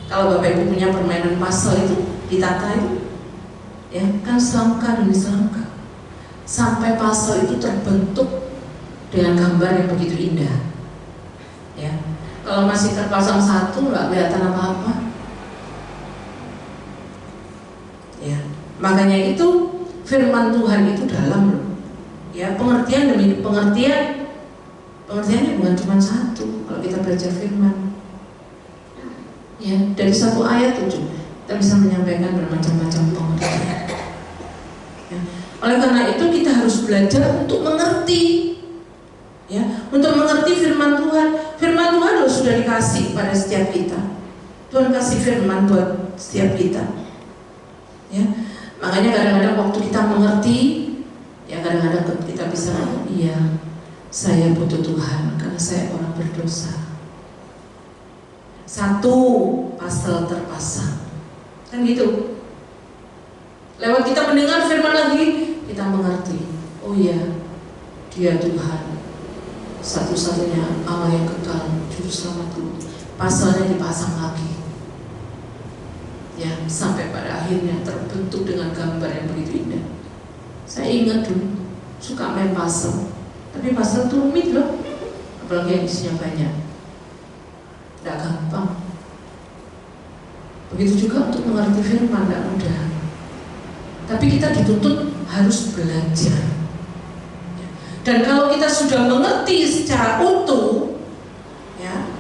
kalau Bapak Ibu punya permainan puzzle itu ditata itu, ya kan selangkah demi selangkah sampai puzzle itu terbentuk dengan gambar yang begitu indah. Ya, kalau masih terpasang satu nggak kelihatan apa-apa. Ya, makanya itu firman Tuhan itu dalam loh. Ya, pengertian demi pengertian, pengertiannya bukan cuma satu. Kalau kita belajar firman, ya, dari satu ayat itu kita bisa menyampaikan bermacam-macam pengertian. Ya. Oleh karena itu kita harus belajar untuk mengerti, ya, untuk mengerti firman Tuhan. Firman Tuhan sudah dikasih pada setiap kita. Tuhan kasih firman buat setiap kita. Ya, makanya kadang-kadang waktu kita mengerti, ya kadang-kadang kita bisa ngomong, iya, saya butuh Tuhan karena saya orang berdosa. Satu pasal terpasang, kan gitu. Lewat kita mendengar firman lagi, kita mengerti. Oh iya, Dia Tuhan, satu-satunya Allah yang kekal, Juru Selamatku. Pasalnya dipasang lagi, ya, sampai pada akhirnya terbentuk dengan gambar yang begitu indah. Saya ingat dulu suka main puzzle, tapi puzzle itu rumit loh, apalagi yang isinya banyak. Tidak gampang. Begitu juga untuk mengerti firman, tidak mudah. Tapi kita dituntut harus belajar. Dan kalau kita sudah mengerti secara utuh, ya,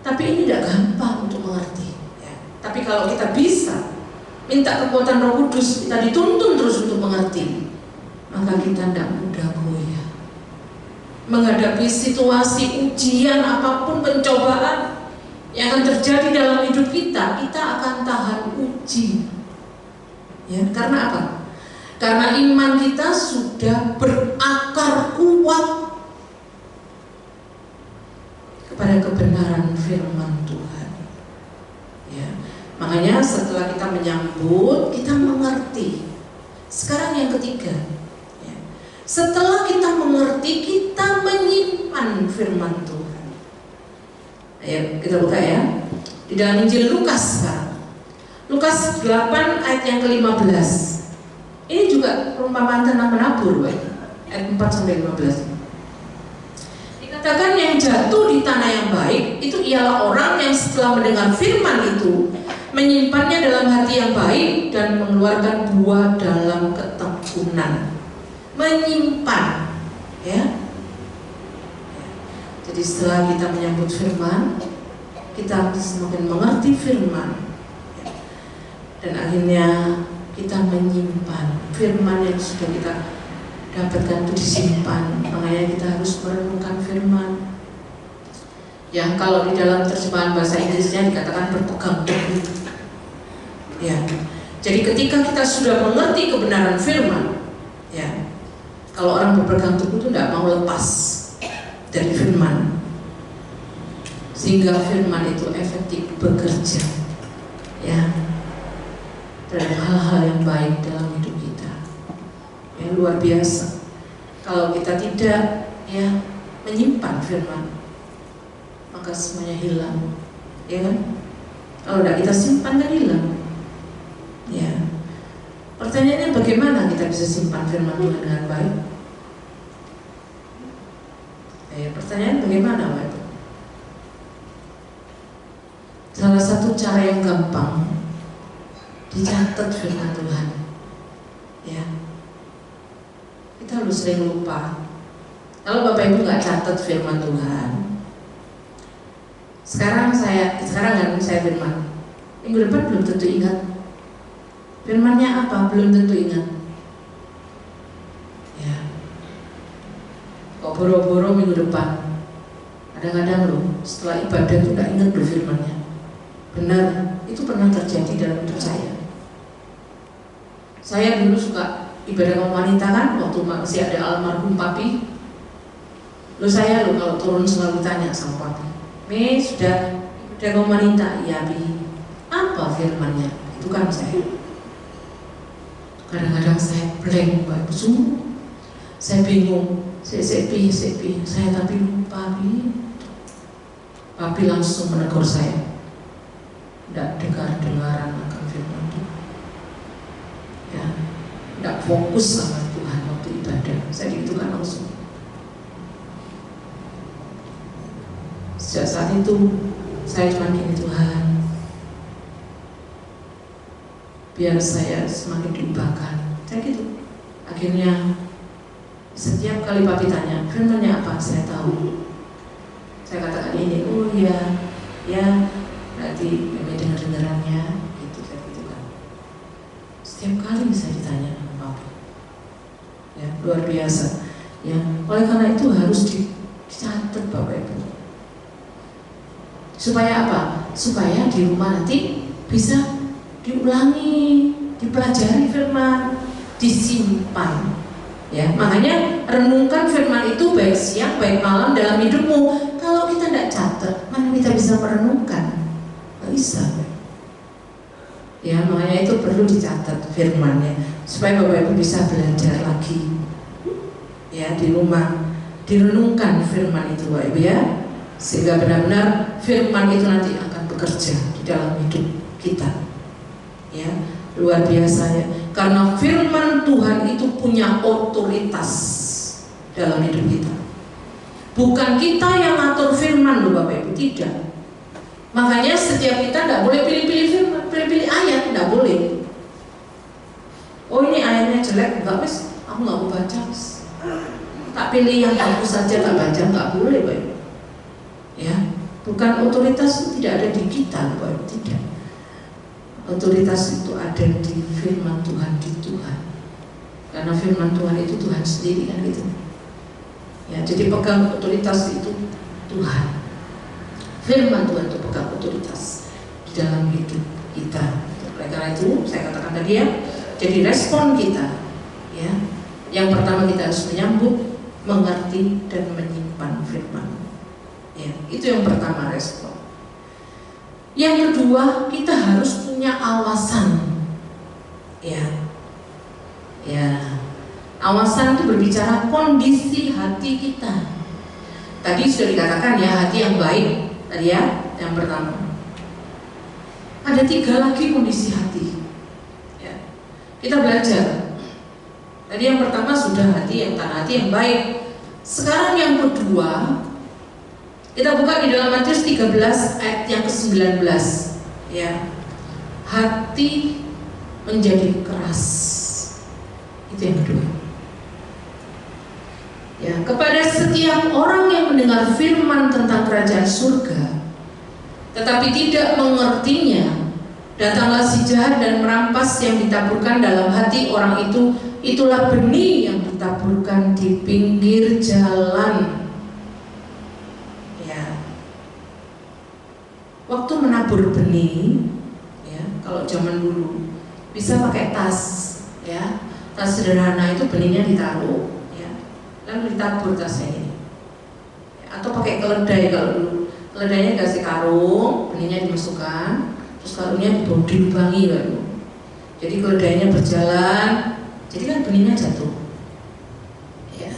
tapi ini tidak gampang untuk mengerti. Ya. Tapi kalau kita bisa minta kekuatan Roh Kudus, kita dituntun terus untuk mengerti, maka kita tidak mudah goyah. Menghadapi situasi ujian apapun, pencobaan yang akan terjadi dalam hidup kita, kita akan tahan uji. Ya, karena apa? Karena iman kita sudah berakar kuat kepada kebenaran firman Tuhan. Ya, makanya setelah kita menyambut, kita mengerti. Sekarang yang ketiga, ya, setelah kita mengerti, kita menyimpan firman Tuhan. Ayo kita buka ya, di dalam Injil Lukas sekarang. Lukas 8 ayat yang ke-15. Ini juga perumpamaan tentang menabur, ayat 4-15. Dikatakan yang jatuh di tanah yang baik itu ialah orang yang setelah mendengar firman itu menyimpannya dalam hati yang baik dan mengeluarkan buah dalam ketekunan. Menyimpan, ya. Jadi setelah kita menyambut firman, kita semakin mengerti firman, dan akhirnya kita menyimpan firman yang sudah kita dapatkan itu disimpan. Makanya kita harus merenungkan firman. Yang kalau di dalam terjemahan bahasa Inggrisnya dikatakan berpegang teguh. Ya. Jadi ketika kita sudah mengerti kebenaran firman, ya, kalau orang berpegang teguh itu tidak mau lepas dari firman, sehingga firman itu efektif bekerja, ya, dalam hal-hal yang baik dalam hidup kita. Yang luar biasa. Kalau kita tidak, ya, menyimpan firman, maka semuanya hilang, ya kan? Kalau tidak kita simpan kan hilang. Ya. Pertanyaannya bagaimana kita bisa simpan firman Tuhan dengan baik? Ya, pertanyaan bagaimana, Pak? Salah satu cara yang gampang, dicatat firman Tuhan. Ya, kita harus sering lupa. Kalau Bapak Ibu nggak catat firman Tuhan, sekarang kan saya firman, minggu depan belum tentu ingat. Firmannya apa? Belum tentu ingat. Ya, kok boro-boro minggu depan. Kadang-kadang loh, setelah ibadah itu nggak ingat loh firmannya. Benar, itu pernah terjadi dalam hidup saya. Saya dulu suka ibadah kaum wanita kan, waktu masih ada almarhum papi. Loh saya loh kalau turun selalu tanya sama papi, sudah ibadah kaum wanita? Iya Bi. Apa firmannya? Itu kan saya. Kadang-kadang saya blank, Pak Ibu. Saya bingung. Saya tapi lupa Bi. Papi langsung menegur saya. Tidak dengar-dengaran akan firman Tuhan. Ya, tidak fokus sama Tuhan waktu ibadah. Saya gitu kan langsung. Sejak saat itu saya cuma gini, Tuhan, biar saya semakin diubahkan. Saya gitu. Akhirnya setiap kali papi tanya firmannya apa, saya tahu. Saya katakan ini, oh iya, ya, berarti memang dengar-dengarannya gitu, saya gitu kan. Setiap kali saya ditanya sama papi, ya luar biasa. Ya, oleh karena itu harus dicatat Bapak Ibu. Supaya apa? Supaya di rumah nanti bisa diulangi, dipelajari firman, disimpan. Ya, makanya renungkan firman itu baik siang baik malam dalam hidupmu. Kalau kita tidak catat, mana kita bisa merenungkan? Nggak bisa. Ya, makanya itu perlu dicatat firmannya supaya Bapak Ibu bisa belajar lagi. Ya, di rumah direnungkan firman itu Bapak Ibu ya. Sehingga benar-benar firman itu nanti akan bekerja di dalam hidup kita. Ya, luar biasa ya. Karena firman Tuhan itu punya otoritas dalam hidup kita. Bukan kita yang ngatur firman loh Bapak Ibu, tidak. Makanya setiap kita tidak boleh pilih-pilih firman, pilih-pilih ayat, tidak boleh. Oh ini ayatnya jelek, enggak wis, aku nggak mau baca wis. Tak pilih yang bagus saja tak baca, nggak boleh Bapak Ibu. Ya, bukan otoritas itu tidak ada di kita Bapak Ibu, tidak. Otoritas itu ada di firman Tuhan, di Tuhan. Karena firman Tuhan itu Tuhan sendiri kan gitu. Ya, jadi pegang otoritas itu Tuhan. Firman Tuhan itu pegang otoritas di dalam hidup kita. Oleh karena itu saya katakan tadi ya, jadi respon kita ya. Yang pertama kita harus menyambut, mengerti dan menyimpan firman. Ya, itu yang pertama respon. Yang kedua, kita harus punya awasan. Ya. Ya. Awasan itu berbicara kondisi hati kita. Tadi sudah dikatakan ya, hati yang baik. Tadi ya, yang pertama. Ada 3 lagi kondisi hati. Ya. Kita belajar. Tadi yang pertama sudah hati yang baik. Sekarang yang kedua, kita buka di dalam Matius 13 ayat yang ke-19 ya. Hati menjadi keras. Itu yang kedua. Ya, kepada setiap orang yang mendengar firman tentang kerajaan surga tetapi tidak mengertinya, datanglah si jahat dan merampas yang ditaburkan dalam hati orang itu. Itulah benih yang ditaburkan di pinggir jalan. Waktu menabur benih, ya, kalau zaman dulu bisa pakai tas, ya, tas sederhana itu benihnya ditaruh, ya, lalu ditabur tasnya ini, ya, atau pakai keledai kalau dulu, keledainya kasih karung, benihnya dimasukkan, terus karungnya dilubangi lalu, jadi keledainya berjalan, jadi kan benihnya jatuh, ya,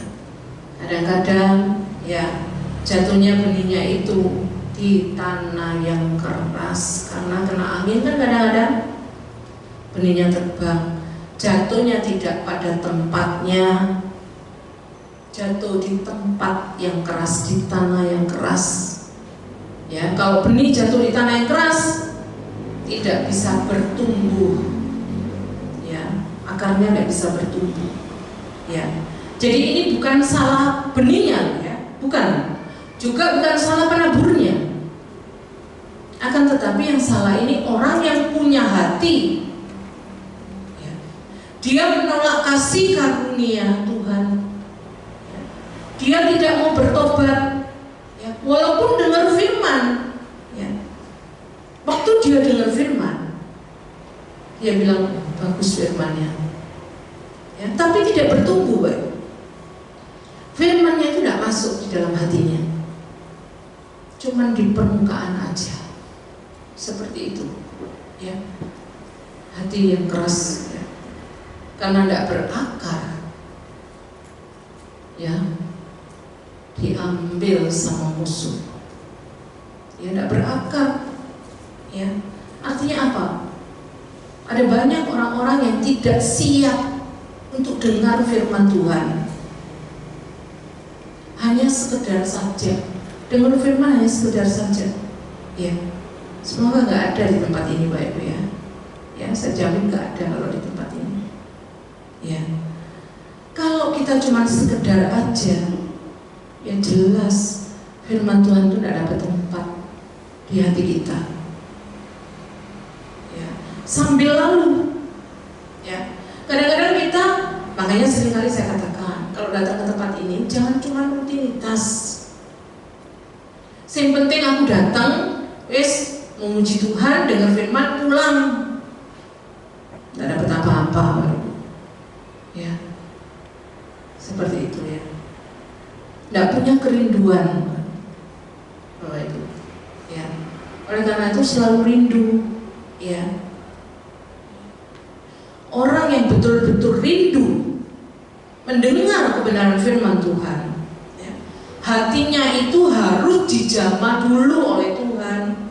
kadang-kadang, ya, jatuhnya benihnya itu di tanah yang keras karena kena angin kan kadang-kadang benihnya terbang, jatuhnya tidak pada tempatnya, jatuh di tempat yang keras, di tanah yang keras. Ya, kalau benih jatuh di tanah yang keras tidak bisa bertumbuh. Ya, akarnya tidak bisa bertumbuh. Ya. Jadi ini bukan salah benihnya, ya, bukan. Juga bukan salah penaburnya. Akan tetapi yang salah ini orang yang punya hati. Ya. Dia menolak kasih karunia Tuhan. Ya. Dia tidak mau bertobat, ya, walaupun dengar firman. Ya. Waktu dia dengar firman, dia bilang bagus firmannya, ya, tapi tidak bertumbuh, baik. Firmannya itu tidak masuk di dalam hatinya, cuman di permukaan aja, seperti itu, ya. Hati yang keras, ya, karena tidak berakar, ya, diambil sama musuh, ya, tidak berakar, ya. Artinya apa? Ada banyak orang-orang yang tidak siap untuk dengar firman Tuhan. Hanya sekedar saja dengar firman, hanya sekedar saja, ya. Semoga nggak ada di tempat ini, Bapak Ibu, ya. Ya, saya jamin nggak ada kalau di tempat ini, ya. Kalau kita cuma sekedar aja, ya jelas firman Tuhan itu tidak dapat tempat di hati kita, ya. Sambil lalu, ya. Kadang-kadang kita, makanya seringkali saya katakan, kalau datang ke tempat ini jangan cuma rutinitas. Yang penting aku datang, wis memuji Tuhan, dengar firman, pulang, tidak dapat apa-apa, ya. Seperti itu, ya. Tidak punya kerinduan, Bapak Ibu, ya. Oleh karena itu selalu rindu, ya. Orang yang betul-betul rindu mendengar kebenaran firman Tuhan, ya, hatinya itu harus dijamah dulu oleh Tuhan.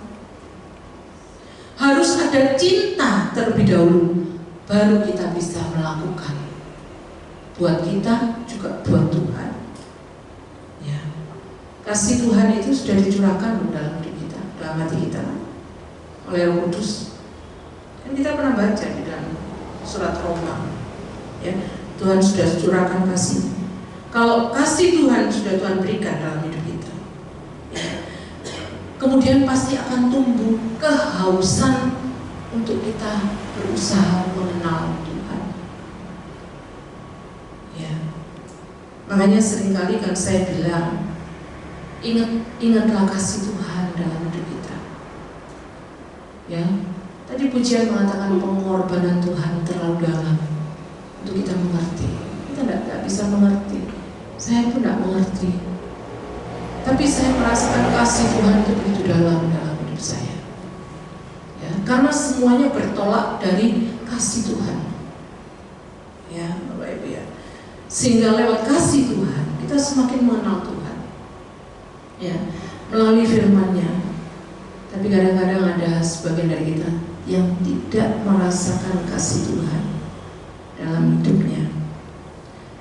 Harus ada cinta terlebih dahulu, baru kita bisa melakukan. Buat kita juga buat Tuhan, ya. Kasih Tuhan itu sudah dicurahkan dalam hidup kita, dalam hati kita, oleh Roh Kudus. Dan kita pernah baca di dalam surat Roma, ya, Tuhan sudah curahkan kasih. Kalau kasih Tuhan sudah Tuhan berikan dalam hidup kita, ya, kemudian pasti akan tumbuh kehausan untuk kita berusaha mengenal Tuhan, ya. Makanya seringkali kan saya bilang, ingatlah kasih Tuhan dalam hidup kita, ya. Tadi pujian mengatakan pengorbanan Tuhan terlalu dalam untuk kita mengerti. Kita tidak bisa mengerti. Saya pun tidak mengerti. Tapi saya merasakan kasih Tuhan itu begitu dalam hidup saya, ya, karena semuanya bertolak dari kasih Tuhan, ya, Bapak Ibu, ya. Sehingga lewat kasih Tuhan kita semakin mengenal Tuhan, ya, melalui firman-Nya. Tapi kadang-kadang ada sebagian dari kita yang tidak merasakan kasih Tuhan dalam hidupnya,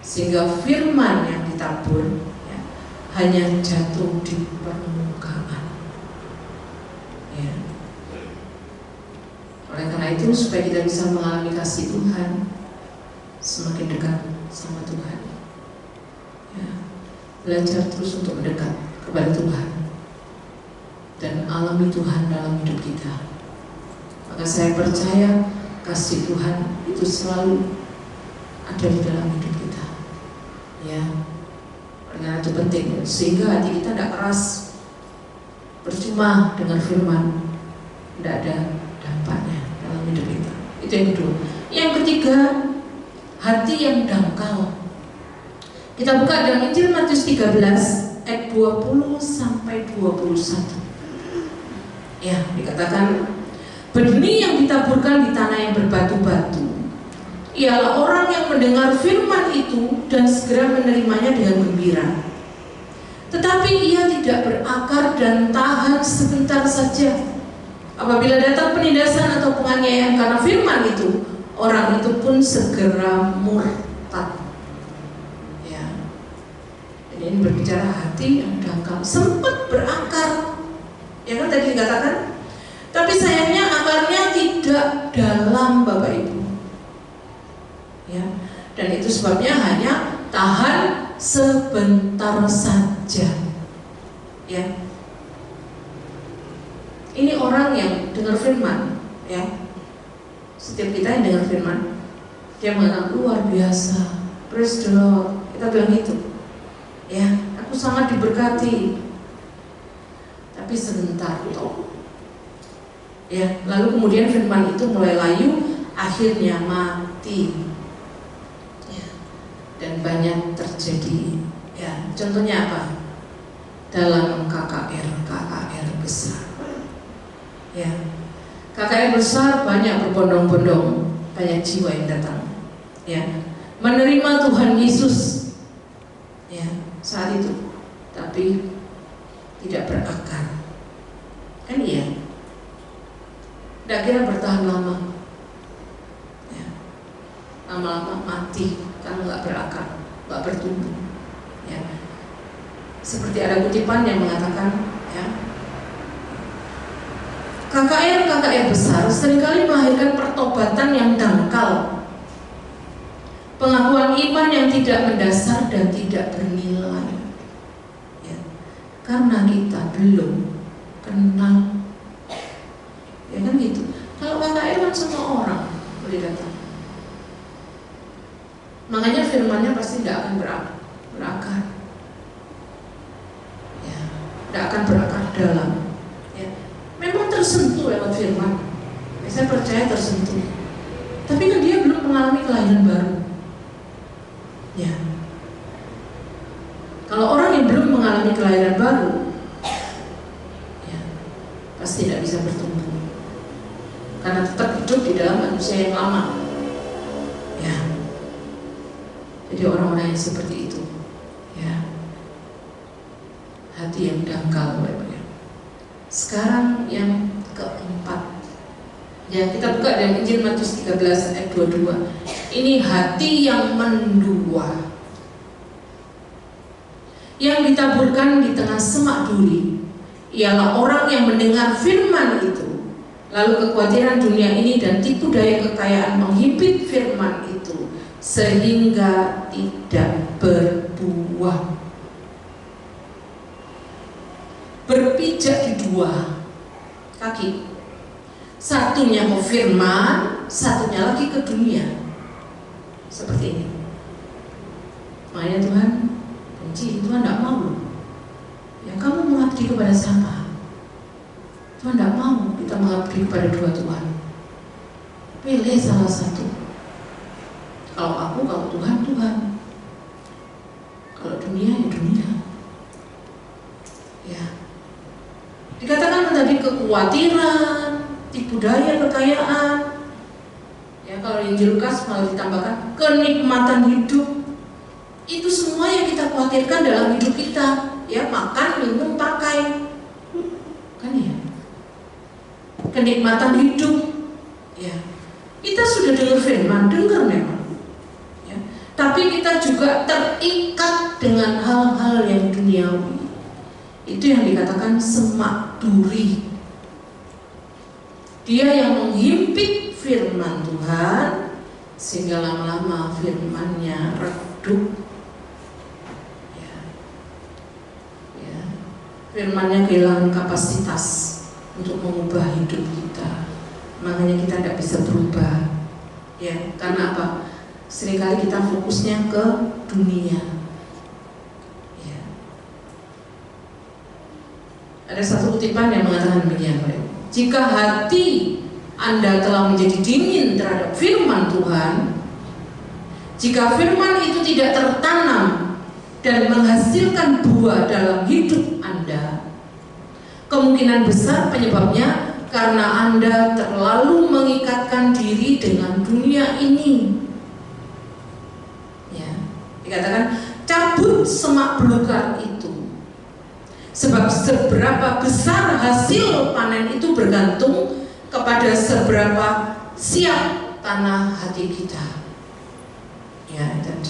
sehingga firman yang ditabur, ya, hanya jatuh di permukaan, ya. Oleh karena itu, supaya kita bisa mengalami kasih Tuhan, semakin dekat sama Tuhan, ya, belajar terus untuk mendekat kepada Tuhan dan alami Tuhan dalam hidup kita. Maka saya percaya kasih Tuhan itu selalu ada di dalam hidup kita, ya. Karena itu penting, sehingga hati kita tidak keras. Percuma dengar firman, tidak ada dampaknya dalam hidup kita. Itu yang kedua. Yang ketiga, hati yang dangkal. Kita buka dalam Injil Matius 13 ayat 20 sampai 21. Ya, dikatakan, benih yang ditaburkan di tanah yang berbatu-batu ialah orang yang mendengar firman itu dan segera menerimanya dengan gembira. Tetapi ia tidak berakar dan tahan sebentar saja. Apabila datang penindasan atau penganiayaan karena firman itu, orang itu pun segera murtad. Ya. Jadi ini berbicara hati yang dangkal, sempat berakar, ya, Ya kan tadi dikatakan. Tapi sayangnya akarnya tidak dalam, Bapak Ibu. Ya. Dan itu sebabnya hanya tahan sebentar saja. Ya. Ini orang yang dengar firman, ya. Setiap kita yang dengar firman, dia mengatakan luar biasa, praise the Lord. Kita bilang itu, ya, aku sangat diberkati. Tapi sebentar toh, ya. Lalu kemudian firman itu mulai layu, akhirnya mati, ya. Dan banyak terjadi, ya. Contohnya apa? Dalam KKR besar, ya. KKR besar banyak berbondong-bondong, banyak jiwa yang datang, ya, menerima Tuhan Yesus, ya, saat itu, tapi tidak berakar, kan iya, tidak kira bertahan lama, ya, lama-lama mati karena nggak berakar, nggak bertumbuh, ya. Seperti ada kutipan yang mengatakan, ya, KKR besar seringkali melahirkan pertobatan yang dangkal, pengakuan iman yang tidak mendasar dan tidak bernilai, ya, karena kita belum kenal, ya kan gitu. Kalau KKR kan semua orang boleh datang, makanya firmannya pasti tidak akan berakar, ya, tidak akan berakar dalam. Memang tersentuh lewat firman, ya, saya percaya tersentuh. Tapi kan dia belum mengalami kelahiran baru, ya. Kalau orang yang belum mengalami kelahiran baru, ya, pasti tidak bisa bertumbuh, karena tetap hidup di dalam manusia yang lama, ya. Jadi orang-orang yang seperti itu, ya, hati yang dangkal, ya. Sekarang yang keempat, ya, kita buka dalam Injil Matius 13 ayat 22. Ini hati yang mendua, yang ditaburkan di tengah semak duri, ialah orang yang mendengar firman itu, lalu kekhawatiran dunia ini dan tipu daya kekayaan menghimpit firman itu, sehingga tidak berbuah. Berpijak di dua kaki, satunya ke firman, satunya lagi ke dunia, seperti ini. Makanya Tuhan benci, Tuhan tidak mau, ya, kamu mengabdi kepada siapa? Tuhan tidak mau kita mengabdi kepada dua Tuhan. Pilih salah satu. Kalau aku, kalau Tuhan, Tuhan. Kalau dunia, ya dunia, ya. Dikatakan tadi kekhawatiran, tipu daya kekayaan, ya. Kalau Injil Lukas malah ditambahkan kenikmatan hidup. Itu semua yang kita khawatirkan dalam hidup kita, ya, makan, minum, pakai, kan ya. Kenikmatan hidup, ya. Kita sudah dengar firman, dengar memang, ya. Tapi kita juga terikat dengan hal-hal yang duniawi. Itu yang dikatakan semak duri. Dia yang menghimpit firman Tuhan, sehingga lama-lama firman-Nya redup, ya. Ya. Firman-Nya kehilangan kapasitas untuk mengubah hidup kita. Makanya kita tidak bisa berubah, ya. Karena apa? Seringkali kita fokusnya ke dunia. Ada satu kutipan yang mengatakan demikian, jika hati Anda telah menjadi dingin terhadap firman Tuhan, jika firman itu tidak tertanam dan menghasilkan buah dalam hidup Anda, kemungkinan besar penyebabnya karena Anda terlalu mengikatkan diri dengan dunia ini, ya. Dikatakan cabut semak belukar itu. Sebab seberapa besar hasil panen itu bergantung kepada seberapa siap tanah hati kita, ya. Dan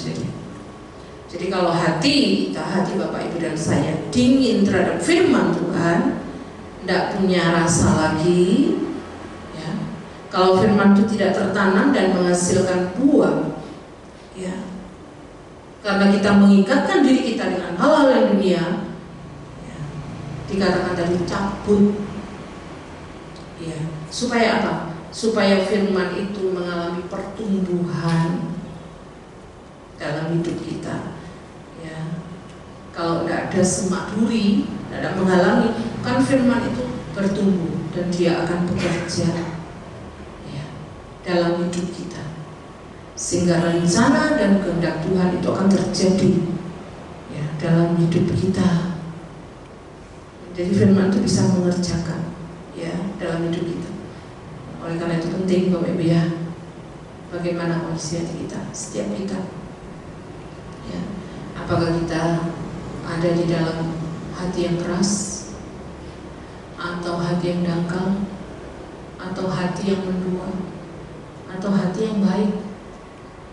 jadi kalau hati kita, hati Bapak Ibu dan saya dingin terhadap firman Tuhan, tidak punya rasa lagi, ya. Kalau firman itu tidak tertanam dan menghasilkan buah, ya, karena kita mengikatkan diri kita dengan hal-hal yang dunia, ya, dikatakan tadi cabut, ya, supaya apa? Supaya firman itu mengalami pertumbuhan dalam hidup kita, ya. Kalau tidak ada semak duri, tidak ada menghalangi, kan firman itu bertumbuh dan dia akan bekerja, ya, dalam hidup kita, sehingga rencana dan kehendak Tuhan itu akan terjadi, ya, dalam hidup kita. Jadi firman itu bisa mengerjakan, ya, dalam hidup kita. Oleh karena itu penting Bapak Ibu, ya, bagaimana kondisi hati kita, setiap kita, ya, apakah kita ada di dalam hati yang keras, atau hati yang dangkal, atau hati yang mendua, atau hati yang baik,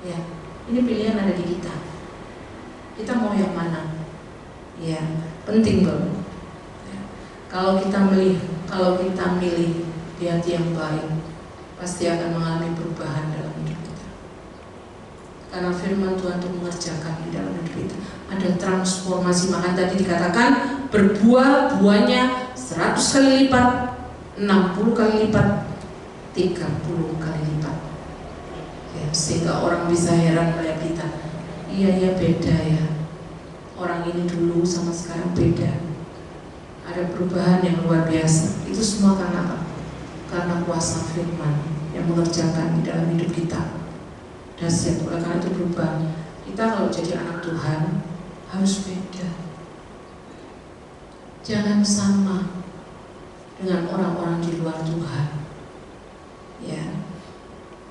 ya, ini pilihan ada di kita. Kita mau yang mana? Ya, penting Bapak. Ya. Kalau kita milih di hati yang baik, pasti akan mengalami perubahan dalam hidup kita. Karena firman Tuhan itu mengerjakan di dalam hidup kita. Ada transformasi, maka tadi dikatakan berbuah, buahnya 100 kali lipat, 60 kali lipat, 30 kali lipat, ya, sehingga orang bisa heran melihat kita. Iya beda ya, orang ini dulu sama sekarang beda. Ada perubahan yang luar biasa. Itu semua karena apa? Karena kuasa firman yang mengerjakan di dalam hidup kita. Dahsyat. Oleh karena itu berubah. Kita kalau jadi anak Tuhan harus beda. Jangan sama dengan orang-orang di luar Tuhan, ya.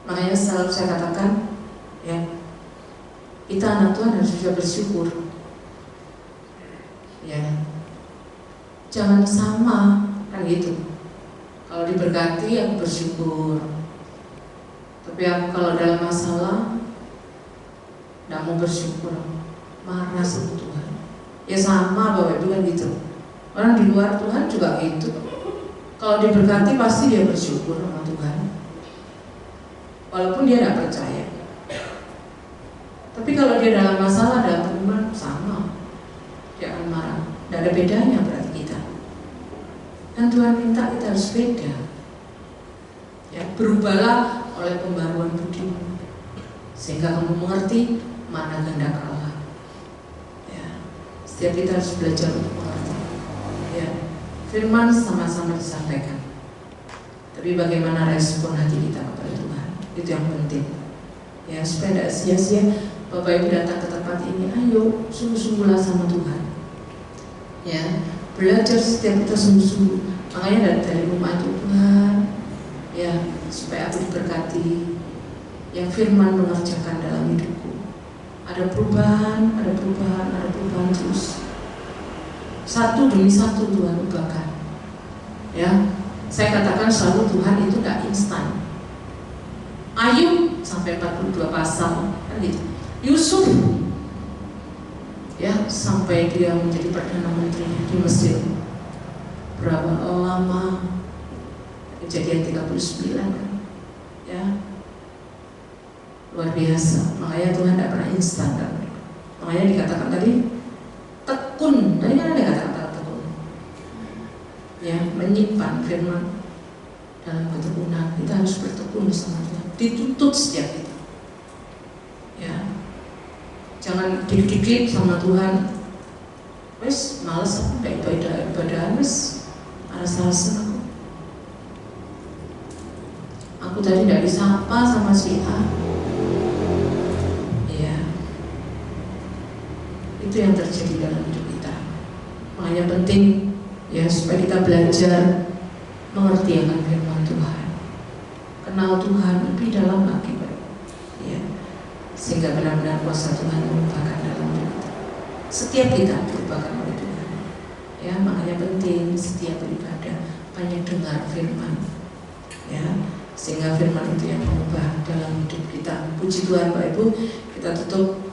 Makanya selalu saya katakan, ya, kita anak Tuhan harus juga bersyukur, ya. Jangan sama, kan gitu. Kalau diberkati aku bersyukur, tapi aku kalau dalam masalah tidak mau bersyukur, marah sama Tuhan. Ya sama Bapak Ibu kan gitu. Orang di luar Tuhan juga gitu. Kalau diberkati pasti dia bersyukur sama Tuhan, walaupun dia tidak percaya. Tapi kalau dia dalam masalah, dalam iman, sama, dia akan marah. Tidak ada bedanya berarti kita. Dan Tuhan minta kita harus beda, ya, berubahlah oleh pembaruan budimu, sehingga kamu mengerti mana kehendak Allah, ya. Setiap kita harus belajar untuk mengerti, ya. Firman sama-sama disampaikan, tapi bagaimana respon hati kita kepada Tuhan, itu yang penting, ya, supaya tidak sia-sia Bapak Ibu datang ke tempat ini. Ayo sungguh-sungguhlah sama Tuhan, ya. Belajar setiap kita sungguh-sungguh. Makanya dari rumah itu Tuhan, ya, supaya aku diberkati, yang firman mengerjakan dalam hidupku. Ada perubahan, ada perubahan, ada perubahan terus. Satu demi satu Tuhan ubahkan, ya. Saya katakan selalu Tuhan itu gak instan. Ayub sampai 42 pasal, kan gitu. Yusuf, ya, sampai dia menjadi perdana menteri di Mesir. Berapa lama? Kejadian 39 kan, ya, luar biasa. Makanya Tuhan tidak pernah instan kan? Makanya dikatakan tadi tekun. Tadi kan ada kata-kata tekun, ya, menyimpan firman dalam ketekunan. Kita harus bertekun sama Tuhan, dituntut setiap kita, ya. Jangan dikit-dikit sama Tuhan. Wes males aku udah ibadah, wes alasan aku tadi tidak disapa sama si A, ya. Itu yang terjadi dalam hidup kita. Makanya penting, ya, supaya kita belajar mengerti akan firman Tuhan, kenal Tuhan lebih dalam lagi, ya, sehingga benar-benar kuasa Tuhan merupakan dalam hidup kita. Setiap kita merupakan oleh Tuhan, ya. Makanya penting setiap beribadah banyak dengar firman, ya, sehingga firman itu yang mengubah dalam hidup kita. Puji Tuhan Bapak Ibu, kita tutup